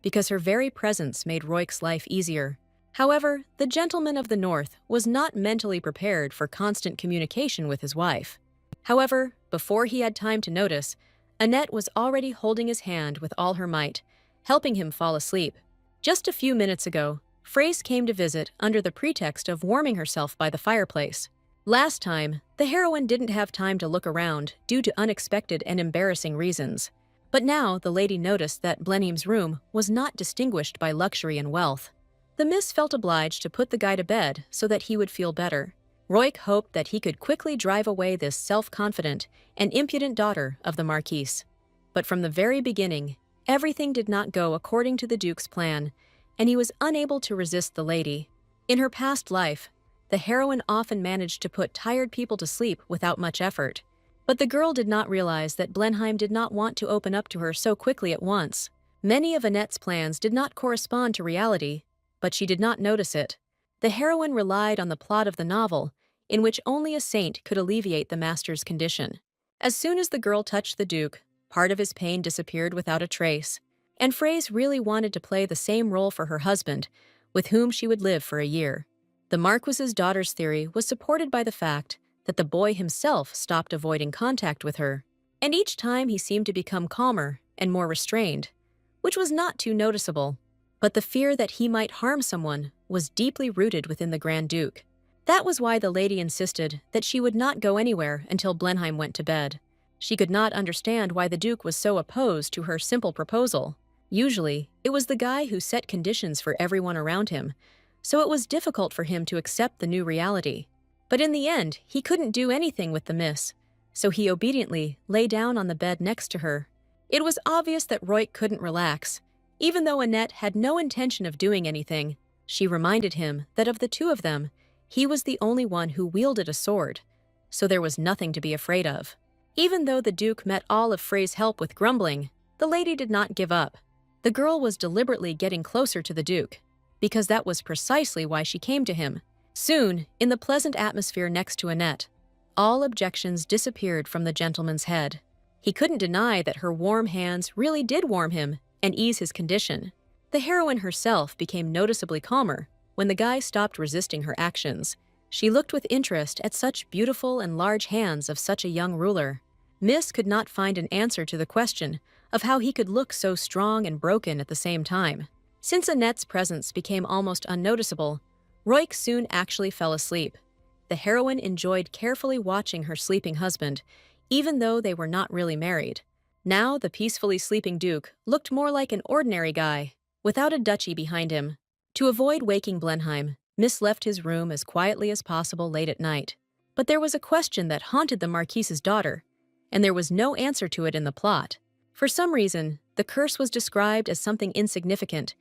because her very presence made Royk's life easier. However, the gentleman of the North was not mentally prepared for constant communication with his wife. However, before he had time to notice, Annette was already holding his hand with all her might, helping him fall asleep. Just a few minutes ago, Fraze came to visit under the pretext of warming herself by the fireplace. Last time, the heroine didn't have time to look around due to unexpected and embarrassing reasons. But now the lady noticed that Blenheim's room was not distinguished by luxury and wealth. The miss felt obliged to put the guy to bed so that he would feel better. Roik hoped that he could quickly drive away this self-confident and impudent daughter of the Marquise. But from the very beginning, everything did not go according to the Duke's plan, and he was unable to resist the lady. In her past life, the heroine often managed to put tired people to sleep without much effort. But the girl did not realize that Blenheim did not want to open up to her so quickly at once. Many of Annette's plans did not correspond to reality, but she did not notice it. The heroine relied on the plot of the novel, in which only a saint could alleviate the master's condition. As soon as the girl touched the Duke, part of his pain disappeared without a trace, and Fraise really wanted to play the same role for her husband, with whom she would live for a year. The Marquis's daughter's theory was supported by the fact that the boy himself stopped avoiding contact with her, and each time he seemed to become calmer and more restrained, which was not too noticeable. But the fear that he might harm someone was deeply rooted within the Grand Duke. That was why the lady insisted that she would not go anywhere until Blenheim went to bed. She could not understand why the Duke was so opposed to her simple proposal. Usually, it was the guy who set conditions for everyone around him, so it was difficult for him to accept the new reality. But in the end, he couldn't do anything with the miss, so he obediently lay down on the bed next to her. It was obvious that Roik couldn't relax. Even though Annette had no intention of doing anything, she reminded him that of the two of them, he was the only one who wielded a sword, so there was nothing to be afraid of. Even though the Duke met all of Frey's help with grumbling, the lady did not give up. The girl was deliberately getting closer to the Duke, because that was precisely why she came to him. Soon, in the pleasant atmosphere next to Annette, all objections disappeared from the gentleman's head. He couldn't deny that her warm hands really did warm him and ease his condition. The heroine herself became noticeably calmer when the guy stopped resisting her actions. She looked with interest at such beautiful and large hands of such a young ruler. Miss could not find an answer to the question of how he could look so strong and broken at the same time. Since Annette's presence became almost unnoticeable, Roik soon actually fell asleep. The heroine enjoyed carefully watching her sleeping husband, even though they were not really married. Now the peacefully sleeping Duke looked more like an ordinary guy, without a duchy behind him. To avoid waking Blenheim, Miss left his room as quietly as possible late at night. But there was a question that haunted the Marquise's daughter, and there was no answer to it in the plot. For some reason, the curse was described as something insignificant,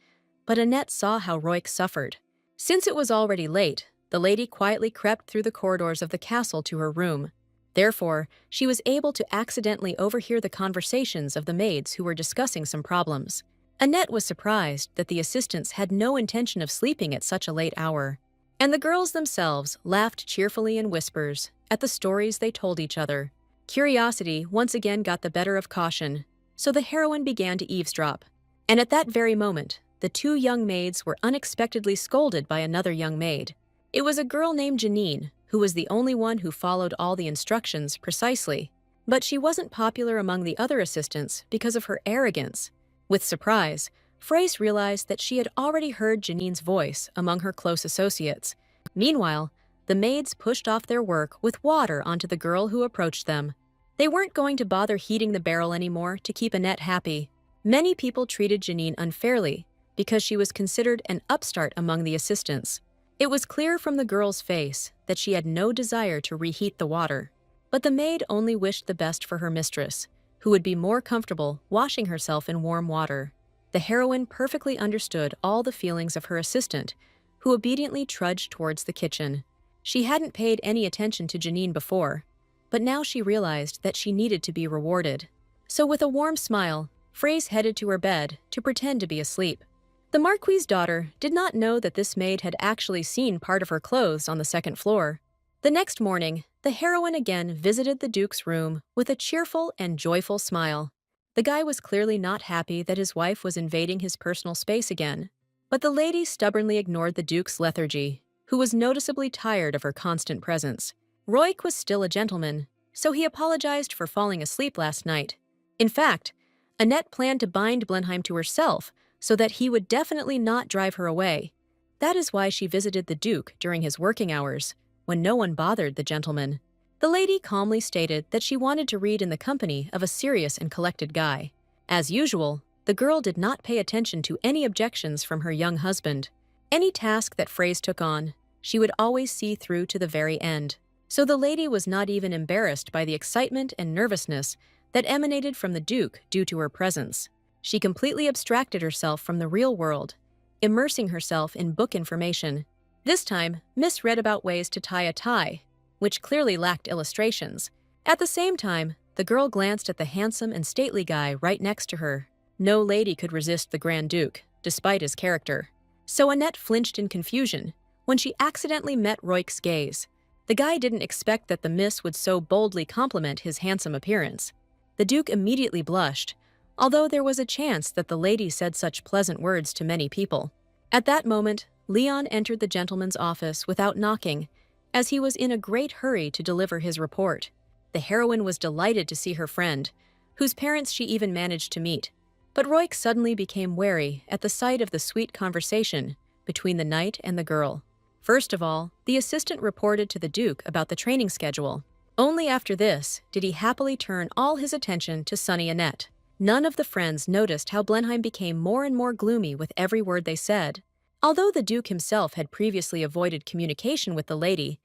but Annette saw how Roik suffered. Since it was already late, the lady quietly crept through the corridors of the castle to her room. Therefore, she was able to accidentally overhear the conversations of the maids who were discussing some problems. Annette was surprised that the assistants had no intention of sleeping at such a late hour, and the girls themselves laughed cheerfully in whispers at the stories they told each other. Curiosity once again got the better of caution, so the heroine began to eavesdrop. And at that very moment, the two young maids were unexpectedly scolded by another young maid. It was a girl named Janine, who was the only one who followed all the instructions precisely. But she wasn't popular among the other assistants because of her arrogance. With surprise, Fraise realized that she had already heard Janine's voice among her close associates. Meanwhile, the maids pushed off their work with water onto the girl who approached them. They weren't going to bother heating the barrel anymore to keep Annette happy. Many people treated Janine unfairly because she was considered an upstart among the assistants. It was clear from the girl's face that she had no desire to reheat the water. But the maid only wished the best for her mistress, who would be more comfortable washing herself in warm water. The heroine perfectly understood all the feelings of her assistant, who obediently trudged towards the kitchen. She hadn't paid any attention to Janine before, but now she realized that she needed to be rewarded. So with a warm smile, Fraise headed to her bed to pretend to be asleep. The Marquis's daughter did not know that this maid had actually seen part of her clothes on the second floor. The next morning, the heroine again visited the Duke's room with a cheerful and joyful smile. The guy was clearly not happy that his wife was invading his personal space again, but the lady stubbornly ignored the Duke's lethargy, who was noticeably tired of her constant presence. Roik was still a gentleman, so he apologized for falling asleep last night. In fact, Annette planned to bind Blenheim to herself so that he would definitely not drive her away. That is why she visited the Duke during his working hours, when no one bothered the gentleman. The lady calmly stated that she wanted to read in the company of a serious and collected guy. As usual, the girl did not pay attention to any objections from her young husband. Any task that Phrase took on, she would always see through to the very end. So the lady was not even embarrassed by the excitement and nervousness that emanated from the Duke due to her presence. She completely abstracted herself from the real world, immersing herself in book information. This time, Miss read about ways to tie a tie, which clearly lacked illustrations. At the same time, the girl glanced at the handsome and stately guy right next to her. No lady could resist the Grand Duke, despite his character. So Annette flinched in confusion when she accidentally met Royk's gaze. The guy didn't expect that the miss would so boldly compliment his handsome appearance. The Duke immediately blushed, although there was a chance that the lady said such pleasant words to many people. At that moment, Leon entered the gentleman's office without knocking, as he was in a great hurry to deliver his report. The heroine was delighted to see her friend, whose parents she even managed to meet. But Royk suddenly became wary at the sight of the sweet conversation between the knight and the girl. First of all, the assistant reported to the Duke about the training schedule. Only after this did he happily turn all his attention to Sunny Annette. None of the friends noticed how Blenheim became more and more gloomy with every word they said. Although the Duke himself had previously avoided communication with the lady,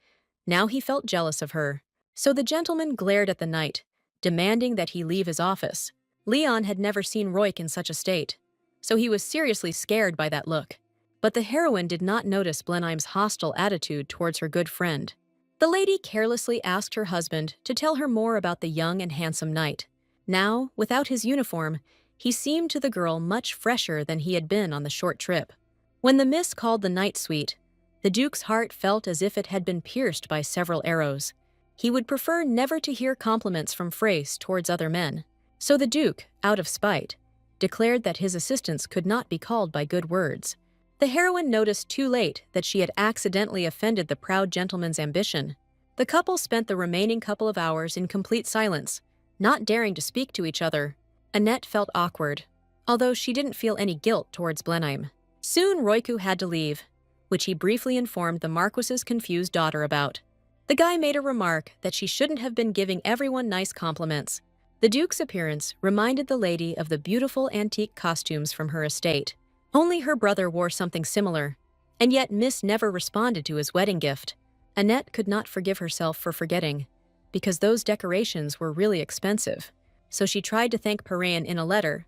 now he felt jealous of her. So the gentleman glared at the knight, demanding that he leave his office. Leon had never seen Royk in such a state, so he was seriously scared by that look. But the heroine did not notice Blenheim's hostile attitude towards her good friend. The lady carelessly asked her husband to tell her more about the young and handsome knight. Now, without his uniform, he seemed to the girl much fresher than he had been on the short trip. When the miss called the knight sweet, the Duke's heart felt as if it had been pierced by several arrows. He would prefer never to hear compliments from Phrase towards other men. So the Duke, out of spite, declared that his assistants could not be called by good words. The heroine noticed too late that she had accidentally offended the proud gentleman's ambition. The couple spent the remaining couple of hours in complete silence, not daring to speak to each other. Annette felt awkward, although she didn't feel any guilt towards Blenheim. Soon Royku had to leave, which he briefly informed the Marquis's confused daughter about. The guy made a remark that she shouldn't have been giving everyone nice compliments. The Duke's appearance reminded the lady of the beautiful antique costumes from her estate. Only her brother wore something similar, and yet Miss never responded to his wedding gift. Annette could not forgive herself for forgetting, because those decorations were really expensive. So she tried to thank Parayan in a letter,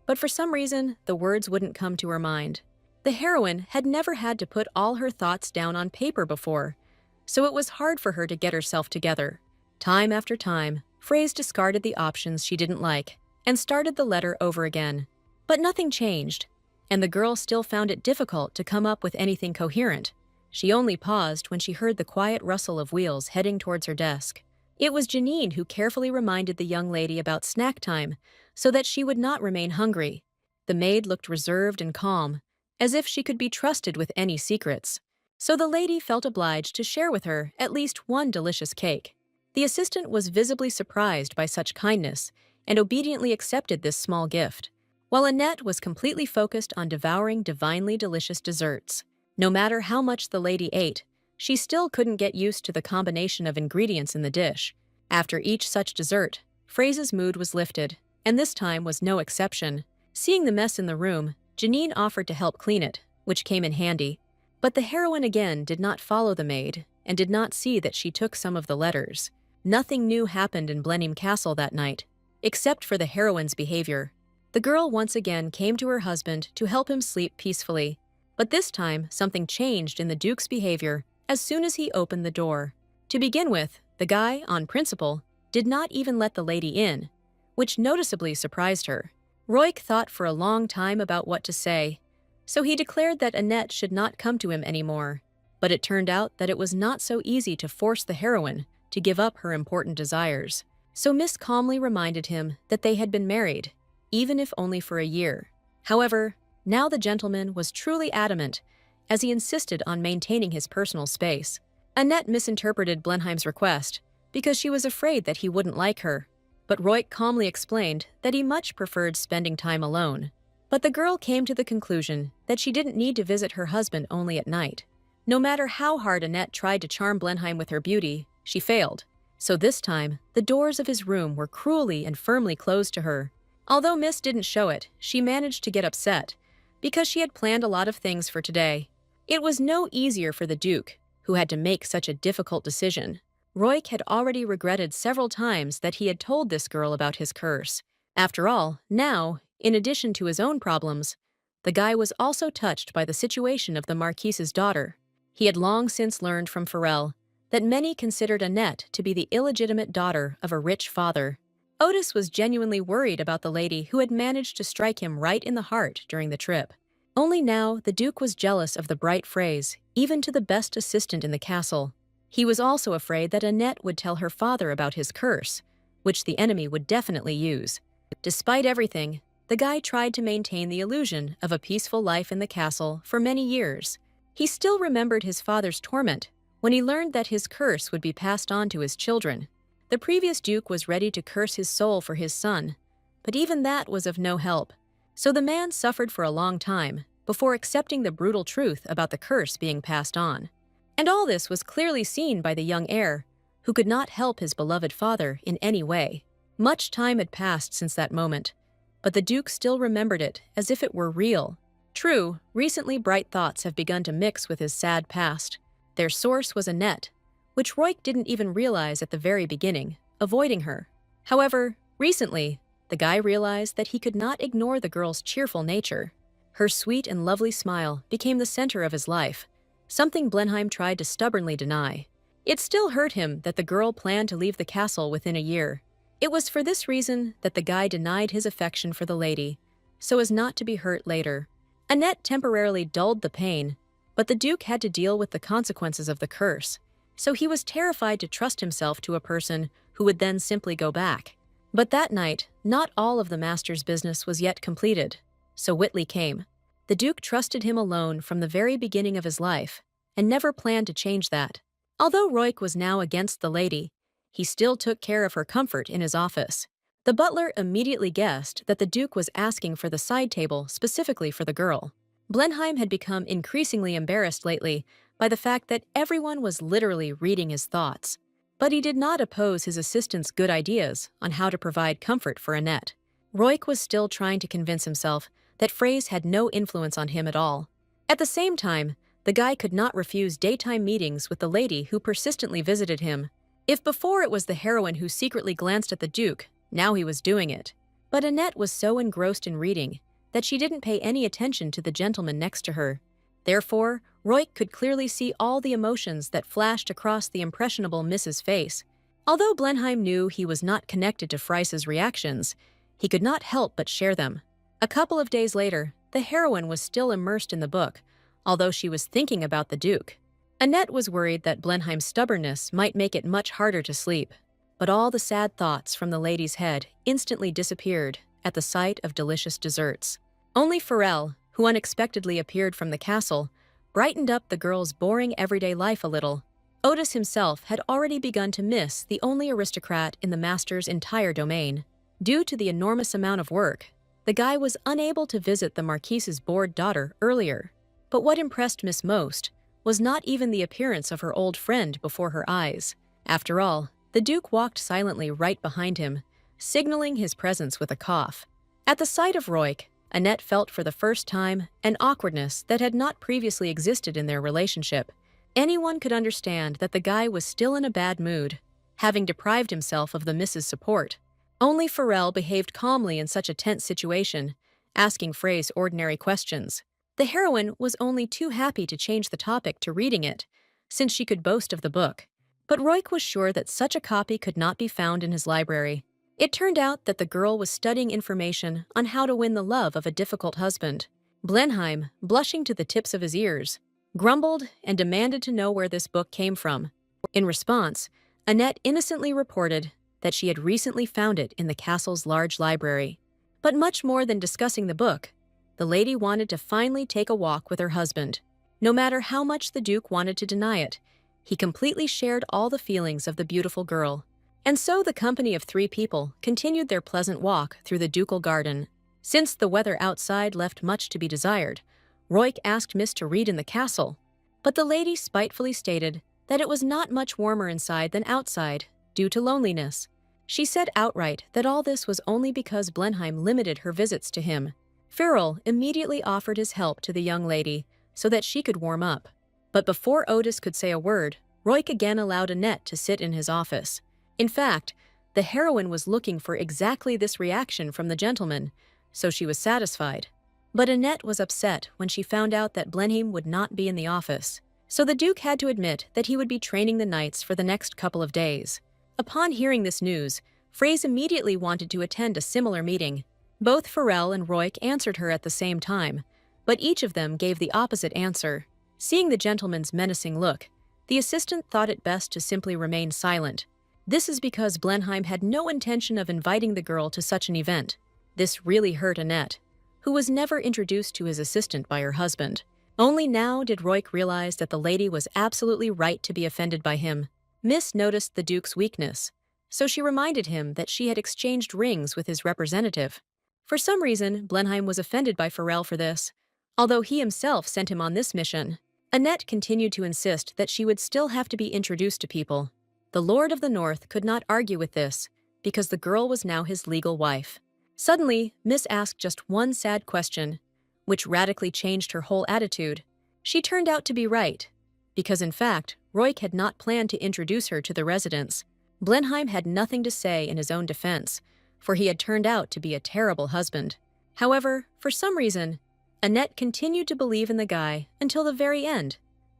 but for some reason, the words wouldn't come to her mind. The heroine had never had to put all her thoughts down on paper before, so it was hard for her to get herself together. Time after time, Phrase discarded the options she didn't like and started the letter over again. But nothing changed, and the girl still found it difficult to come up with anything coherent. She only paused when she heard the quiet rustle of wheels heading towards her desk. It was Janine who carefully reminded the young lady about snack time so that she would not remain hungry. The maid looked reserved and calm, as if she could be trusted with any secrets. So the lady felt obliged to share with her at least one delicious cake. The assistant was visibly surprised by such kindness and obediently accepted this small gift, while Annette was completely focused on devouring divinely delicious desserts. No matter how much the lady ate, she still couldn't get used to the combination of ingredients in the dish. After each such dessert, Phrase's mood was lifted, and this time was no exception. Seeing the mess in the room, Janine offered to help clean it, which came in handy. But the heroine again did not follow the maid and did not see that she took some of the letters. Nothing new happened in Blenheim Castle that night, except for the heroine's behavior. The girl once again came to her husband to help him sleep peacefully, but this time something changed in the Duke's behavior as soon as he opened the door. To begin with, the guy, on principle, did not even let the lady in, which noticeably surprised her. Royk thought for a long time about what to say, so he declared that Annette should not come to him anymore. But it turned out that it was not so easy to force the heroine to give up her important desires. So Miss calmly reminded him that they had been married, even if only for a year. However, now the gentleman was truly adamant, as he insisted on maintaining his personal space. Annette misinterpreted Blenheim's request because she was afraid that he wouldn't like her, but Royk calmly explained that he much preferred spending time alone. But the girl came to the conclusion that she didn't need to visit her husband only at night. No matter how hard Annette tried to charm Blenheim with her beauty, she failed. So this time, the doors of his room were cruelly and firmly closed to her. Although Miss didn't show it, she managed to get upset, because she had planned a lot of things for today. It was no easier for the Duke, who had to make such a difficult decision. Roik had already regretted several times that he had told this girl about his curse. After all, now, in addition to his own problems, the guy was also touched by the situation of the Marquise's daughter. He had long since learned from Farrell that many considered Annette to be the illegitimate daughter of a rich father. Otis was genuinely worried about the lady who had managed to strike him right in the heart during the trip. Only now the Duke was jealous of the bright phrase, even to the best assistant in the castle. He was also afraid that Annette would tell her father about his curse, which the enemy would definitely use. Despite everything, the guy tried to maintain the illusion of a peaceful life in the castle for many years. He still remembered his father's torment when he learned that his curse would be passed on to his children. The previous Duke was ready to curse his soul for his son, but even that was of no help. So the man suffered for a long time before accepting the brutal truth about the curse being passed on. And all this was clearly seen by the young heir, who could not help his beloved father in any way. Much time had passed since that moment, but the Duke still remembered it as if it were real. True, recently bright thoughts have begun to mix with his sad past. Their source was Annette, which Roik didn't even realize at the very beginning, avoiding her. However, recently, the guy realized that he could not ignore the girl's cheerful nature. Her sweet and lovely smile became the center of his life, something Blenheim tried to stubbornly deny. It still hurt him that the girl planned to leave the castle within a year. It was for this reason that the guy denied his affection for the lady, so as not to be hurt later. Annette temporarily dulled the pain, but the Duke had to deal with the consequences of the curse, so he was terrified to trust himself to a person who would then simply go back. But that night, not all of the master's business was yet completed, so Whitley came. The Duke trusted him alone from the very beginning of his life, and never planned to change that. Although Roik was now against the lady, he still took care of her comfort in his office. The butler immediately guessed that the Duke was asking for the side table specifically for the girl. Blenheim had become increasingly embarrassed lately by the fact that everyone was literally reading his thoughts. But he did not oppose his assistant's good ideas on how to provide comfort for Annette. Roik was still trying to convince himself that Fraze had no influence on him at all. At the same time, the guy could not refuse daytime meetings with the lady who persistently visited him. If before it was the heroine who secretly glanced at the Duke, now he was doing it. But Annette was so engrossed in reading that she didn't pay any attention to the gentleman next to her. Therefore, Roik could clearly see all the emotions that flashed across the impressionable Mrs. face. Although Blenheim knew he was not connected to Fraze's reactions, he could not help but share them. A couple of days later, the heroine was still immersed in the book, although she was thinking about the Duke. Annette was worried that Blenheim's stubbornness might make it much harder to sleep, but all the sad thoughts from the lady's head instantly disappeared at the sight of delicious desserts. Only Farrell, who unexpectedly appeared from the castle, brightened up the girl's boring everyday life a little. Otis himself had already begun to miss the only aristocrat in the master's entire domain. Due to the enormous amount of work, the guy was unable to visit the Marquise's bored daughter earlier. But what impressed Miss most was not even the appearance of her old friend before her eyes. After all, the Duke walked silently right behind him, signaling his presence with a cough. At the sight of Roik, Annette felt for the first time an awkwardness that had not previously existed in their relationship. Anyone could understand that the guy was still in a bad mood, having deprived himself of the Mrs. support. Only Farrell behaved calmly in such a tense situation, asking Fraze ordinary questions. The heroine was only too happy to change the topic to reading it, since she could boast of the book. But Roik was sure that such a copy could not be found in his library. It turned out that the girl was studying information on how to win the love of a difficult husband. Blenheim, blushing to the tips of his ears, grumbled and demanded to know where this book came from. In response, Annette innocently reported that she had recently found it in the castle's large library. But much more than discussing the book, the lady wanted to finally take a walk with her husband. No matter how much the Duke wanted to deny it, he completely shared all the feelings of the beautiful girl. And so the company of 3 people continued their pleasant walk through the ducal garden. Since the weather outside left much to be desired, Roik asked Miss to read in the castle. But the lady spitefully stated that it was not much warmer inside than outside, due to loneliness. She said outright that all this was only because Blenheim limited her visits to him. Farrell immediately offered his help to the young lady so that she could warm up. But before Otis could say a word, Roik again allowed Annette to sit in his office. In fact, the heroine was looking for exactly this reaction from the gentleman, so she was satisfied. But Annette was upset when she found out that Blenheim would not be in the office, so the Duke had to admit that he would be training the knights for the next couple of days. Upon hearing this news, Fraze immediately wanted to attend a similar meeting. Both Farrell and Roik answered her at the same time, but each of them gave the opposite answer. Seeing the gentleman's menacing look, the assistant thought it best to simply remain silent. This is because Blenheim had no intention of inviting the girl to such an event. This really hurt Annette, who was never introduced to his assistant by her husband. Only now did Roik realize that the lady was absolutely right to be offended by him. Miss noticed the Duke's weakness, so she reminded him that she had exchanged rings with his representative. For some reason, Blenheim was offended by Farrell for this, although he himself sent him on this mission. Annette continued to insist that she would still have to be introduced to people. The Lord of the North could not argue with this, because the girl was now his legal wife. Suddenly, Miss asked just one sad question, which radically changed her whole attitude. She turned out to be right, because in fact, Roik had not planned to introduce her to the residents. Blenheim had nothing to say in his own defense, for he had turned out to be a terrible husband. However, for some reason, Annette continued to believe in the guy until the very end,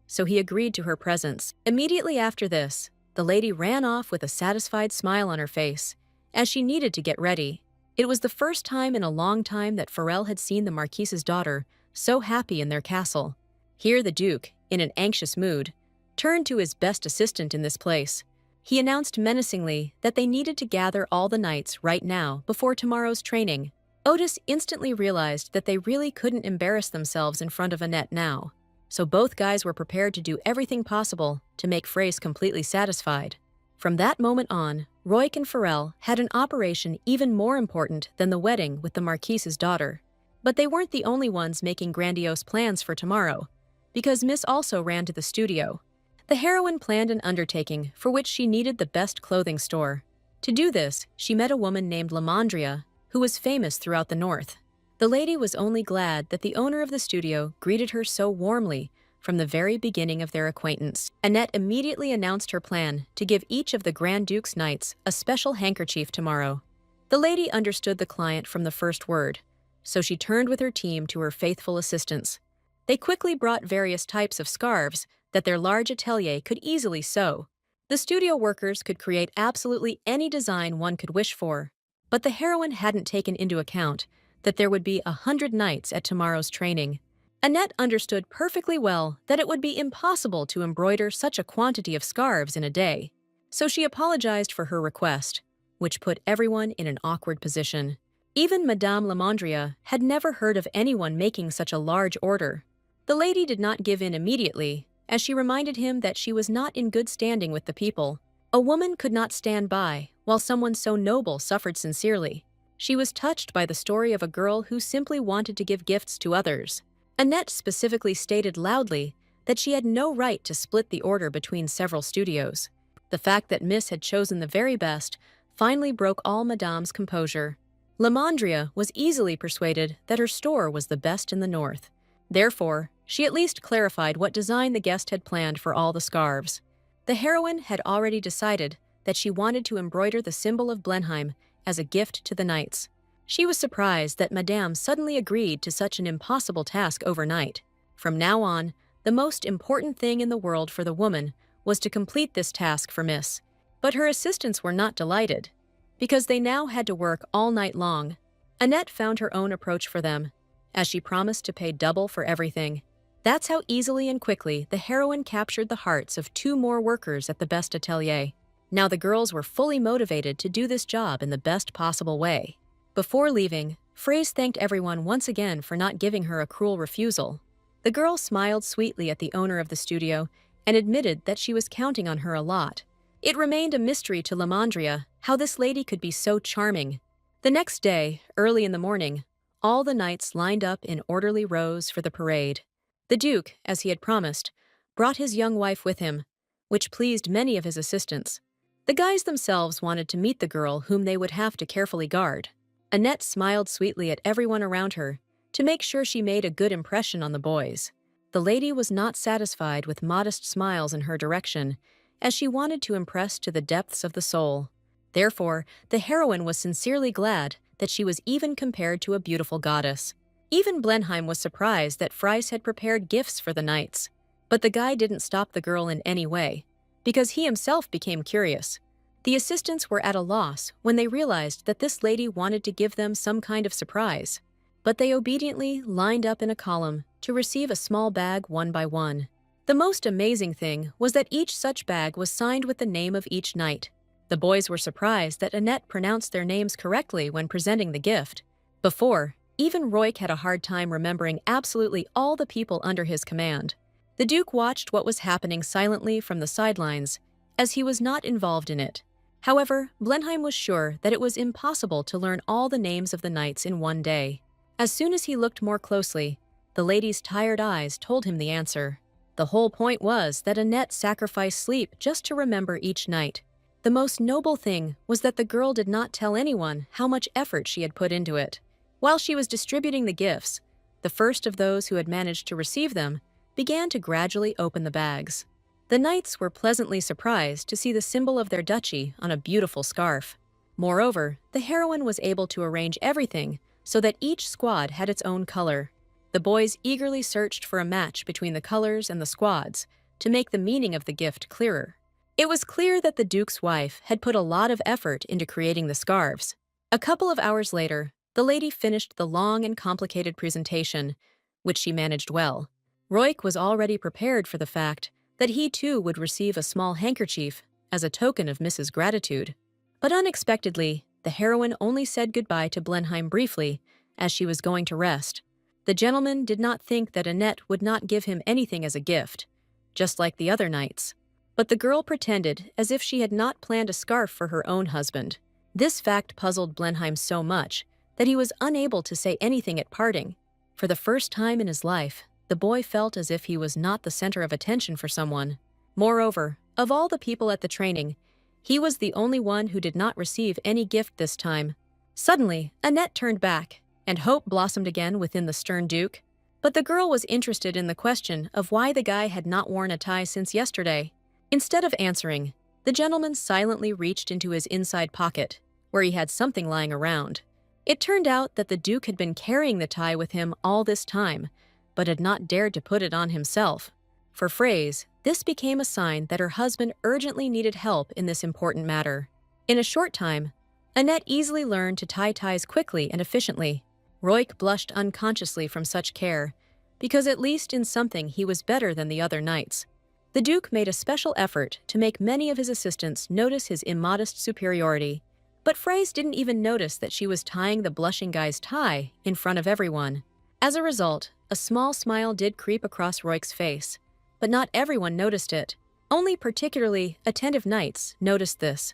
so he agreed to her presence. Immediately after this, the lady ran off with a satisfied smile on her face, as she needed to get ready. It was the first time in a long time that Farrell had seen the Marquise's daughter so happy in their castle. Here the Duke, in an anxious mood, turned to his best assistant in this place. He announced menacingly that they needed to gather all the knights right now before tomorrow's training. Otis instantly realized that they really couldn't embarrass themselves in front of Annette now, so both guys were prepared to do everything possible to make Fraze completely satisfied. From that moment on, Roik and Farrell had an operation even more important than the wedding with the Marquise's daughter. But they weren't the only ones making grandiose plans for tomorrow, because Miss also ran to the studio. The heroine planned an undertaking for which she needed the best clothing store. To do this, she met a woman named Lamondria, who was famous throughout the North. The lady was only glad that the owner of the studio greeted her so warmly from the very beginning of their acquaintance. Annette immediately announced her plan to give each of the Grand Duke's knights a special handkerchief tomorrow. The lady understood the client from the first word, so she turned with her team to her faithful assistants. They quickly brought various types of scarves that their large atelier could easily sew. The studio workers could create absolutely any design one could wish for. But the heroine hadn't taken into account that there would be 100 knights at tomorrow's training. Annette understood perfectly well that it would be impossible to embroider such a quantity of scarves in a day, so she apologized for her request, which put everyone in an awkward position. Even Madame Lamondria had never heard of anyone making such a large order. The lady did not give in immediately, as she reminded him that she was not in good standing with the people. A woman could not stand by while someone so noble suffered sincerely. She was touched by the story of a girl who simply wanted to give gifts to others. Annette specifically stated loudly that she had no right to split the order between several studios. The fact that Miss had chosen the very best finally broke all Madame's composure. Lamondria was easily persuaded that her store was the best in the North. Therefore, she at least clarified what design the guest had planned for all the scarves. The heroine had already decided that she wanted to embroider the symbol of Blenheim as a gift to the knights. She was surprised that Madame suddenly agreed to such an impossible task overnight. From now on, the most important thing in the world for the woman was to complete this task for Miss. But her assistants were not delighted, because they now had to work all night long. Annette found her own approach for them, as she promised to pay double for everything. That's how easily and quickly the heroine captured the hearts of 2 more workers at the best atelier. Now the girls were fully motivated to do this job in the best possible way. Before leaving, Fraze thanked everyone once again for not giving her a cruel refusal. The girl smiled sweetly at the owner of the studio and admitted that she was counting on her a lot. It remained a mystery to Lamondria how this lady could be so charming. The next day, early in the morning, all the knights lined up in orderly rows for the parade. The Duke, as he had promised, brought his young wife with him, which pleased many of his assistants. The guys themselves wanted to meet the girl whom they would have to carefully guard. Annette smiled sweetly at everyone around her to make sure she made a good impression on the boys. The lady was not satisfied with modest smiles in her direction, as she wanted to impress to the depths of the soul. Therefore, the heroine was sincerely glad that she was even compared to a beautiful goddess. Even Blenheim was surprised that Fries had prepared gifts for the knights. But the guy didn't stop the girl in any way, because he himself became curious. The assistants were at a loss when they realized that this lady wanted to give them some kind of surprise. But they obediently lined up in a column to receive a small bag one by one. The most amazing thing was that each such bag was signed with the name of each knight. The boys were surprised that Annette pronounced their names correctly when presenting the gift. Before, even Roik had a hard time remembering absolutely all the people under his command. The Duke watched what was happening silently from the sidelines, as he was not involved in it. However, Blenheim was sure that it was impossible to learn all the names of the knights in one day. As soon as he looked more closely, the lady's tired eyes told him the answer. The whole point was that Annette sacrificed sleep just to remember each knight. The most noble thing was that the girl did not tell anyone how much effort she had put into it. While she was distributing the gifts, the first of those who had managed to receive them began to gradually open the bags. The knights were pleasantly surprised to see the symbol of their duchy on a beautiful scarf. Moreover, the heroine was able to arrange everything so that each squad had its own color. The boys eagerly searched for a match between the colors and the squads to make the meaning of the gift clearer. It was clear that the Duke's wife had put a lot of effort into creating the scarves. A couple of hours later, the lady finished the long and complicated presentation, which she managed well. Roik was already prepared for the fact that he too would receive a small handkerchief as a token of Mrs. Gratitude. But unexpectedly, the heroine only said goodbye to Blenheim briefly as she was going to rest. The gentleman did not think that Annette would not give him anything as a gift, just like the other knights. But the girl pretended as if she had not planned a scarf for her own husband. This fact puzzled Blenheim so much that he was unable to say anything at parting. For the first time in his life, the boy felt as if he was not the center of attention for someone. Moreover, of all the people at the training, he was the only one who did not receive any gift this time. Suddenly, Annette turned back, and hope blossomed again within the stern Duke. But the girl was interested in the question of why the guy had not worn a tie since yesterday. Instead of answering, the gentleman silently reached into his inside pocket, where he had something lying around. It turned out that the Duke had been carrying the tie with him all this time, but had not dared to put it on himself. For Fraise, this became a sign that her husband urgently needed help in this important matter. In a short time, Annette easily learned to tie ties quickly and efficiently. Roik blushed unconsciously from such care, because at least in something he was better than the other knights. The Duke made a special effort to make many of his assistants notice his immodest superiority, but Fraise didn't even notice that she was tying the blushing guy's tie in front of everyone. As a result, a small smile did creep across Roik's face, but not everyone noticed it. Only particularly attentive knights noticed this,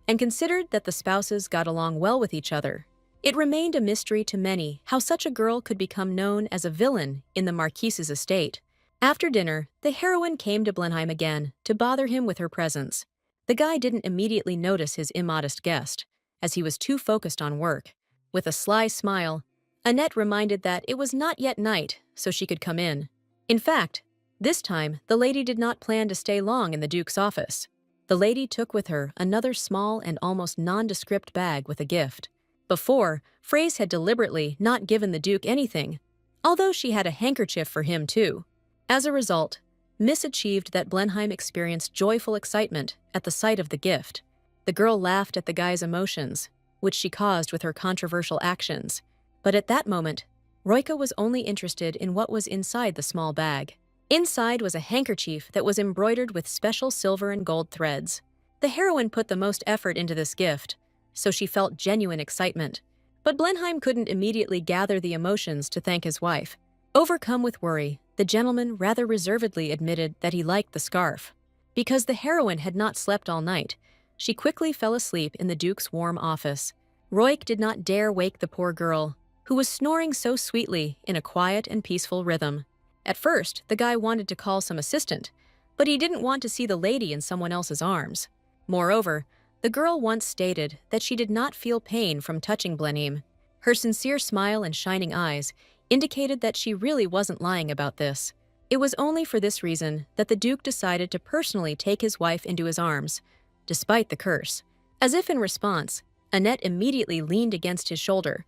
and considered that the spouses got along well with each other. It remained a mystery to many how such a girl could become known as a villain in the Marquise's estate. After dinner, the heroine came to Blenheim again to bother him with her presence. The guy didn't immediately notice his immodest guest, as he was too focused on work. With a sly smile, Annette reminded that it was not yet night, so she could come in. In fact, this time, the lady did not plan to stay long in the Duke's office. The lady took with her another small and almost nondescript bag with a gift. Before, Fraise had deliberately not given the Duke anything, although she had a handkerchief for him too. As a result, Miss achieved that Blenheim experienced joyful excitement at the sight of the gift. The girl laughed at the guy's emotions, which she caused with her controversial actions. But at that moment, Roika was only interested in what was inside the small bag. Inside was a handkerchief that was embroidered with special silver and gold threads. The heroine put the most effort into this gift, so she felt genuine excitement. But Blenheim couldn't immediately gather the emotions to thank his wife. Overcome with worry, the gentleman rather reservedly admitted that he liked the scarf. Because the heroine had not slept all night, she quickly fell asleep in the Duke's warm office. Roik did not dare wake the poor girl, who was snoring so sweetly in a quiet and peaceful rhythm. At first, the guy wanted to call some assistant, but he didn't want to see the lady in someone else's arms. Moreover, the girl once stated that she did not feel pain from touching Blenheim. Her sincere smile and shining eyes indicated that she really wasn't lying about this. It was only for this reason that the Duke decided to personally take his wife into his arms, despite the curse. As if in response, Annette immediately leaned against his shoulder,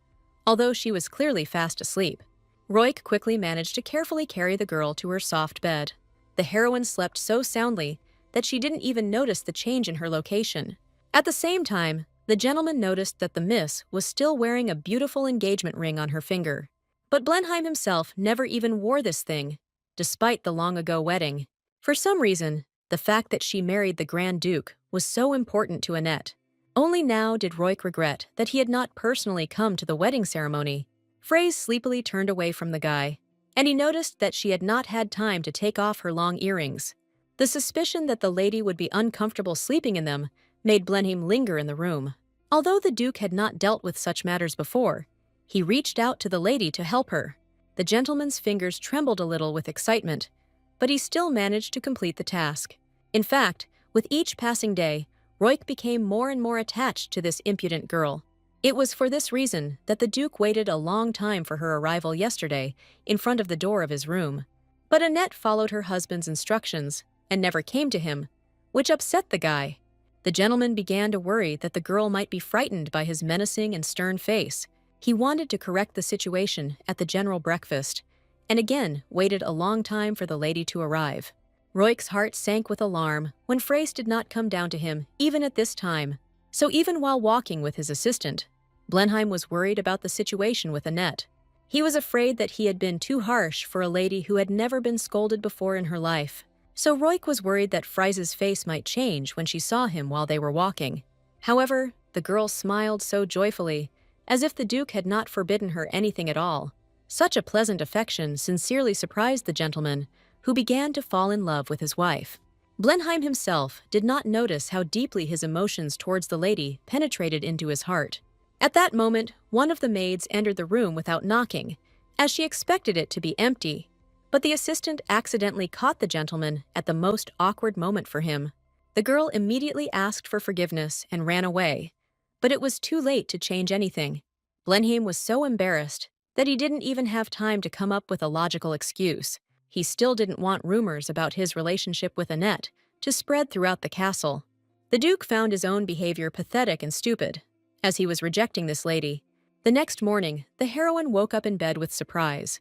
although she was clearly fast asleep. Roik quickly managed to carefully carry the girl to her soft bed. The heroine slept so soundly that she didn't even notice the change in her location. At the same time, the gentleman noticed that the miss was still wearing a beautiful engagement ring on her finger. But Blenheim himself never even wore this thing, despite the long-ago wedding. For some reason, the fact that she married the Grand Duke was so important to Annette. Only now did Roik regret that he had not personally come to the wedding ceremony. Fraze sleepily turned away from the guy, and he noticed that she had not had time to take off her long earrings. The suspicion that the lady would be uncomfortable sleeping in them made Blenheim linger in the room. Although the Duke had not dealt with such matters before, he reached out to the lady to help her. The gentleman's fingers trembled a little with excitement, but he still managed to complete the task. In fact, with each passing day, Roik became more and more attached to this impudent girl. It was for this reason that the Duke waited a long time for her arrival yesterday in front of the door of his room. But Annette followed her husband's instructions and never came to him, which upset the guy. The gentleman began to worry that the girl might be frightened by his menacing and stern face. He wanted to correct the situation at the general breakfast, and again waited a long time for the lady to arrive. Roik's heart sank with alarm when Fraze did not come down to him even at this time. So even while walking with his assistant, Blenheim was worried about the situation with Annette. He was afraid that he had been too harsh for a lady who had never been scolded before in her life. So Roik was worried that Fraze's face might change when she saw him while they were walking. However, the girl smiled so joyfully, as if the Duke had not forbidden her anything at all. Such a pleasant affection sincerely surprised the gentleman, who began to fall in love with his wife. Blenheim himself did not notice how deeply his emotions towards the lady penetrated into his heart. At that moment, one of the maids entered the room without knocking, as she expected it to be empty. But the assistant accidentally caught the gentleman at the most awkward moment for him. The girl immediately asked for forgiveness and ran away, but it was too late to change anything. Blenheim was so embarrassed that he didn't even have time to come up with a logical excuse. He still didn't want rumors about his relationship with Annette to spread throughout the castle. The Duke found his own behavior pathetic and stupid, as he was rejecting this lady. The next morning, the heroine woke up in bed with surprise,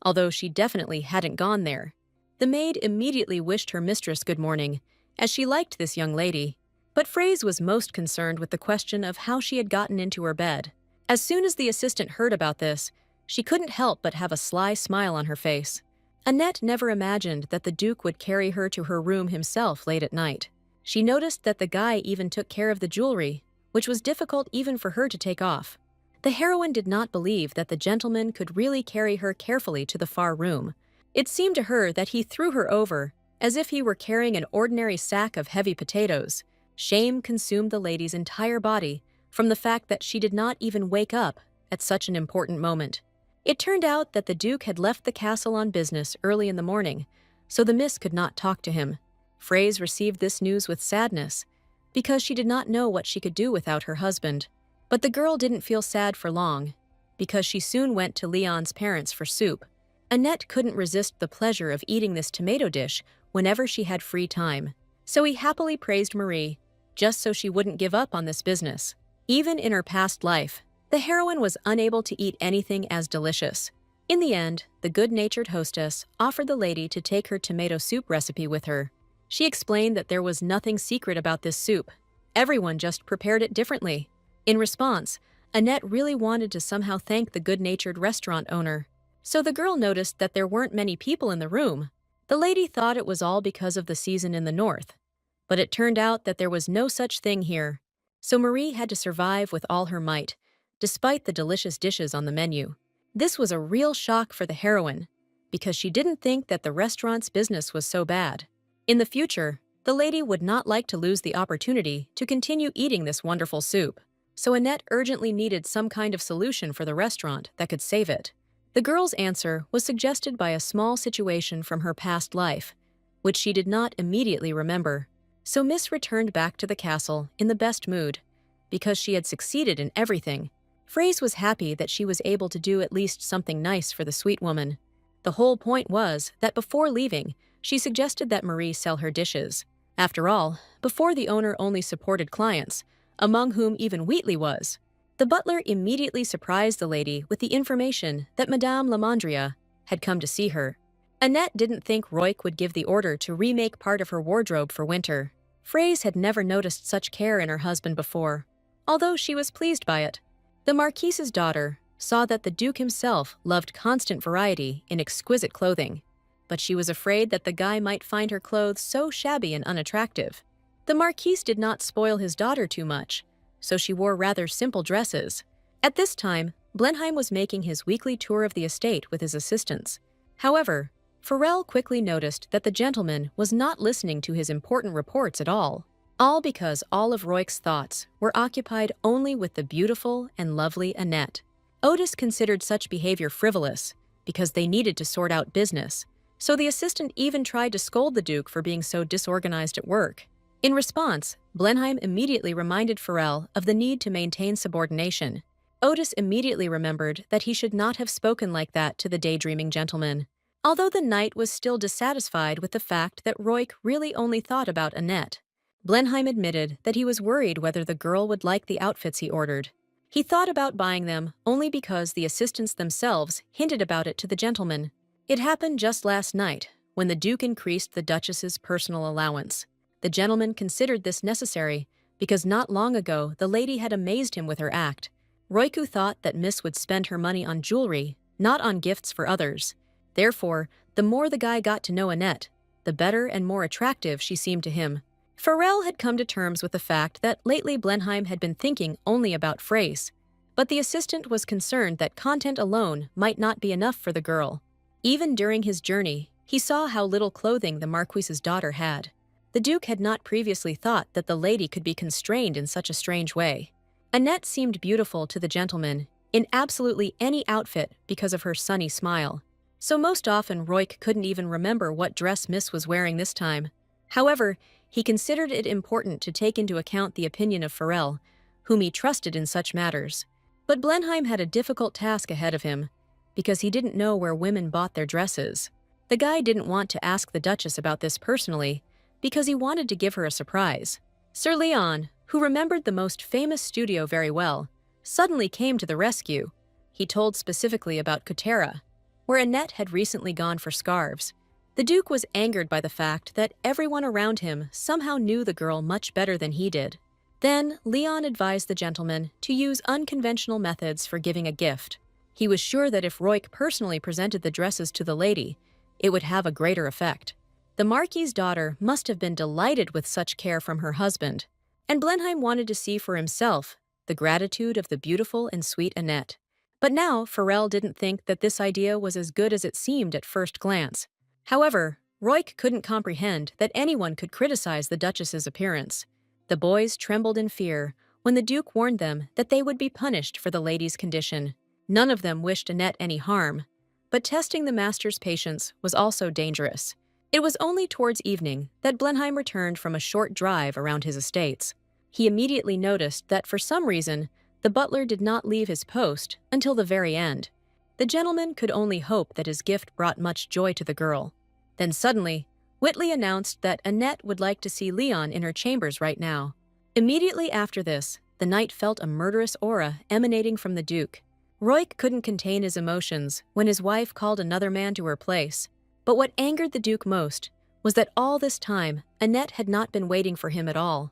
although she definitely hadn't gone there. The maid immediately wished her mistress good morning, as she liked this young lady. But Fraze was most concerned with the question of how she had gotten into her bed. As soon as the assistant heard about this, she couldn't help but have a sly smile on her face. Annette never imagined that the Duke would carry her to her room himself late at night. She noticed that the guy even took care of the jewelry, which was difficult even for her to take off. The heroine did not believe that the gentleman could really carry her carefully to the far room. It seemed to her that he threw her over, as if he were carrying an ordinary sack of heavy potatoes. Shame consumed the lady's entire body from the fact that she did not even wake up at such an important moment. It turned out that the Duke had left the castle on business early in the morning, so the miss could not talk to him. Fraze received this news with sadness, because she did not know what she could do without her husband. But the girl didn't feel sad for long, because she soon went to Leon's parents for soup. Annette couldn't resist the pleasure of eating this tomato dish whenever she had free time, so he happily praised Marie, just so she wouldn't give up on this business. Even in her past life, the heroine was unable to eat anything as delicious. In the end, the good-natured hostess offered the lady to take her tomato soup recipe with her. She explained that there was nothing secret about this soup. Everyone just prepared it differently. In response, Annette really wanted to somehow thank the good-natured restaurant owner. So the girl noticed that there weren't many people in the room. The lady thought it was all because of the season in the north. But it turned out that there was no such thing here. So Marie had to survive with all her might, despite the delicious dishes on the menu. This was a real shock for the heroine, because she didn't think that the restaurant's business was so bad. In the future, the lady would not like to lose the opportunity to continue eating this wonderful soup. So Annette urgently needed some kind of solution for the restaurant that could save it. The girl's answer was suggested by a small situation from her past life. which she did not immediately remember. So Miss returned back to the castle in the best mood, because she had succeeded in everything. Phrase was happy that she was able to do at least something nice for the sweet woman. The whole point was that before leaving, she suggested that Marie sell her dishes. After all, before the owner only supported clients, among whom even Wheatley was. The butler immediately surprised the lady with the information that Madame Lamondria had come to see her. Annette didn't think Roik would give the order to remake part of her wardrobe for winter. Phrase had never noticed such care in her husband before, although she was pleased by it. The Marquise's daughter saw that the Duke himself loved constant variety in exquisite clothing, but she was afraid that the guy might find her clothes so shabby and unattractive. The Marquise did not spoil his daughter too much, so she wore rather simple dresses. At this time, Blenheim was making his weekly tour of the estate with his assistants. However, Farrell quickly noticed that the gentleman was not listening to his important reports at all because all of Royk's thoughts were occupied only with the beautiful and lovely Annette. Otis considered such behavior frivolous because they needed to sort out business, so the assistant even tried to scold the Duke for being so disorganized at work. In response, Blenheim immediately reminded Farrell of the need to maintain subordination. Otis immediately remembered that he should not have spoken like that to the daydreaming gentleman. Although the knight was still dissatisfied with the fact that Roik really only thought about Annette, Blenheim admitted that he was worried whether the girl would like the outfits he ordered. He thought about buying them only because the assistants themselves hinted about it to the gentleman. It happened just last night, when the Duke increased the Duchess's personal allowance. The gentleman considered this necessary because not long ago the lady had amazed him with her act. Roiku thought that Miss would spend her money on jewelry, not on gifts for others. Therefore, the more the guy got to know Annette, the better and more attractive she seemed to him. Farrell had come to terms with the fact that lately Blenheim had been thinking only about Phrase, but the assistant was concerned that content alone might not be enough for the girl. Even during his journey, he saw how little clothing the Marquise's daughter had. The Duke had not previously thought that the lady could be constrained in such a strange way. Annette seemed beautiful to the gentleman in absolutely any outfit because of her sunny smile. So most often Roik couldn't even remember what dress Miss was wearing this time. However, he considered it important to take into account the opinion of Farrell, whom he trusted in such matters. But Blenheim had a difficult task ahead of him, because he didn't know where women bought their dresses. The guy didn't want to ask the Duchess about this personally, because he wanted to give her a surprise. Sir Leon, who remembered the most famous studio very well, suddenly came to the rescue. He told specifically about Kutera, where Annette had recently gone for scarves. The Duke was angered by the fact that everyone around him somehow knew the girl much better than he did. Then, Leon advised the gentleman to use unconventional methods for giving a gift. He was sure that if Roik personally presented the dresses to the lady, it would have a greater effect. The Marquis's daughter must have been delighted with such care from her husband, and Blenheim wanted to see for himself the gratitude of the beautiful and sweet Annette. But now, Farrell didn't think that this idea was as good as it seemed at first glance. However, Roik couldn't comprehend that anyone could criticize the Duchess's appearance. The boys trembled in fear when the Duke warned them that they would be punished for the lady's condition. None of them wished Annette any harm, but testing the master's patience was also dangerous. It was only towards evening that Blenheim returned from a short drive around his estates. He immediately noticed that for some reason, the butler did not leave his post until the very end. The gentleman could only hope that his gift brought much joy to the girl. Then suddenly, Whitley announced that Annette would like to see Leon in her chambers right now. Immediately after this, the knight felt a murderous aura emanating from the Duke. Roik couldn't contain his emotions when his wife called another man to her place. But what angered the Duke most was that all this time, Annette had not been waiting for him at all.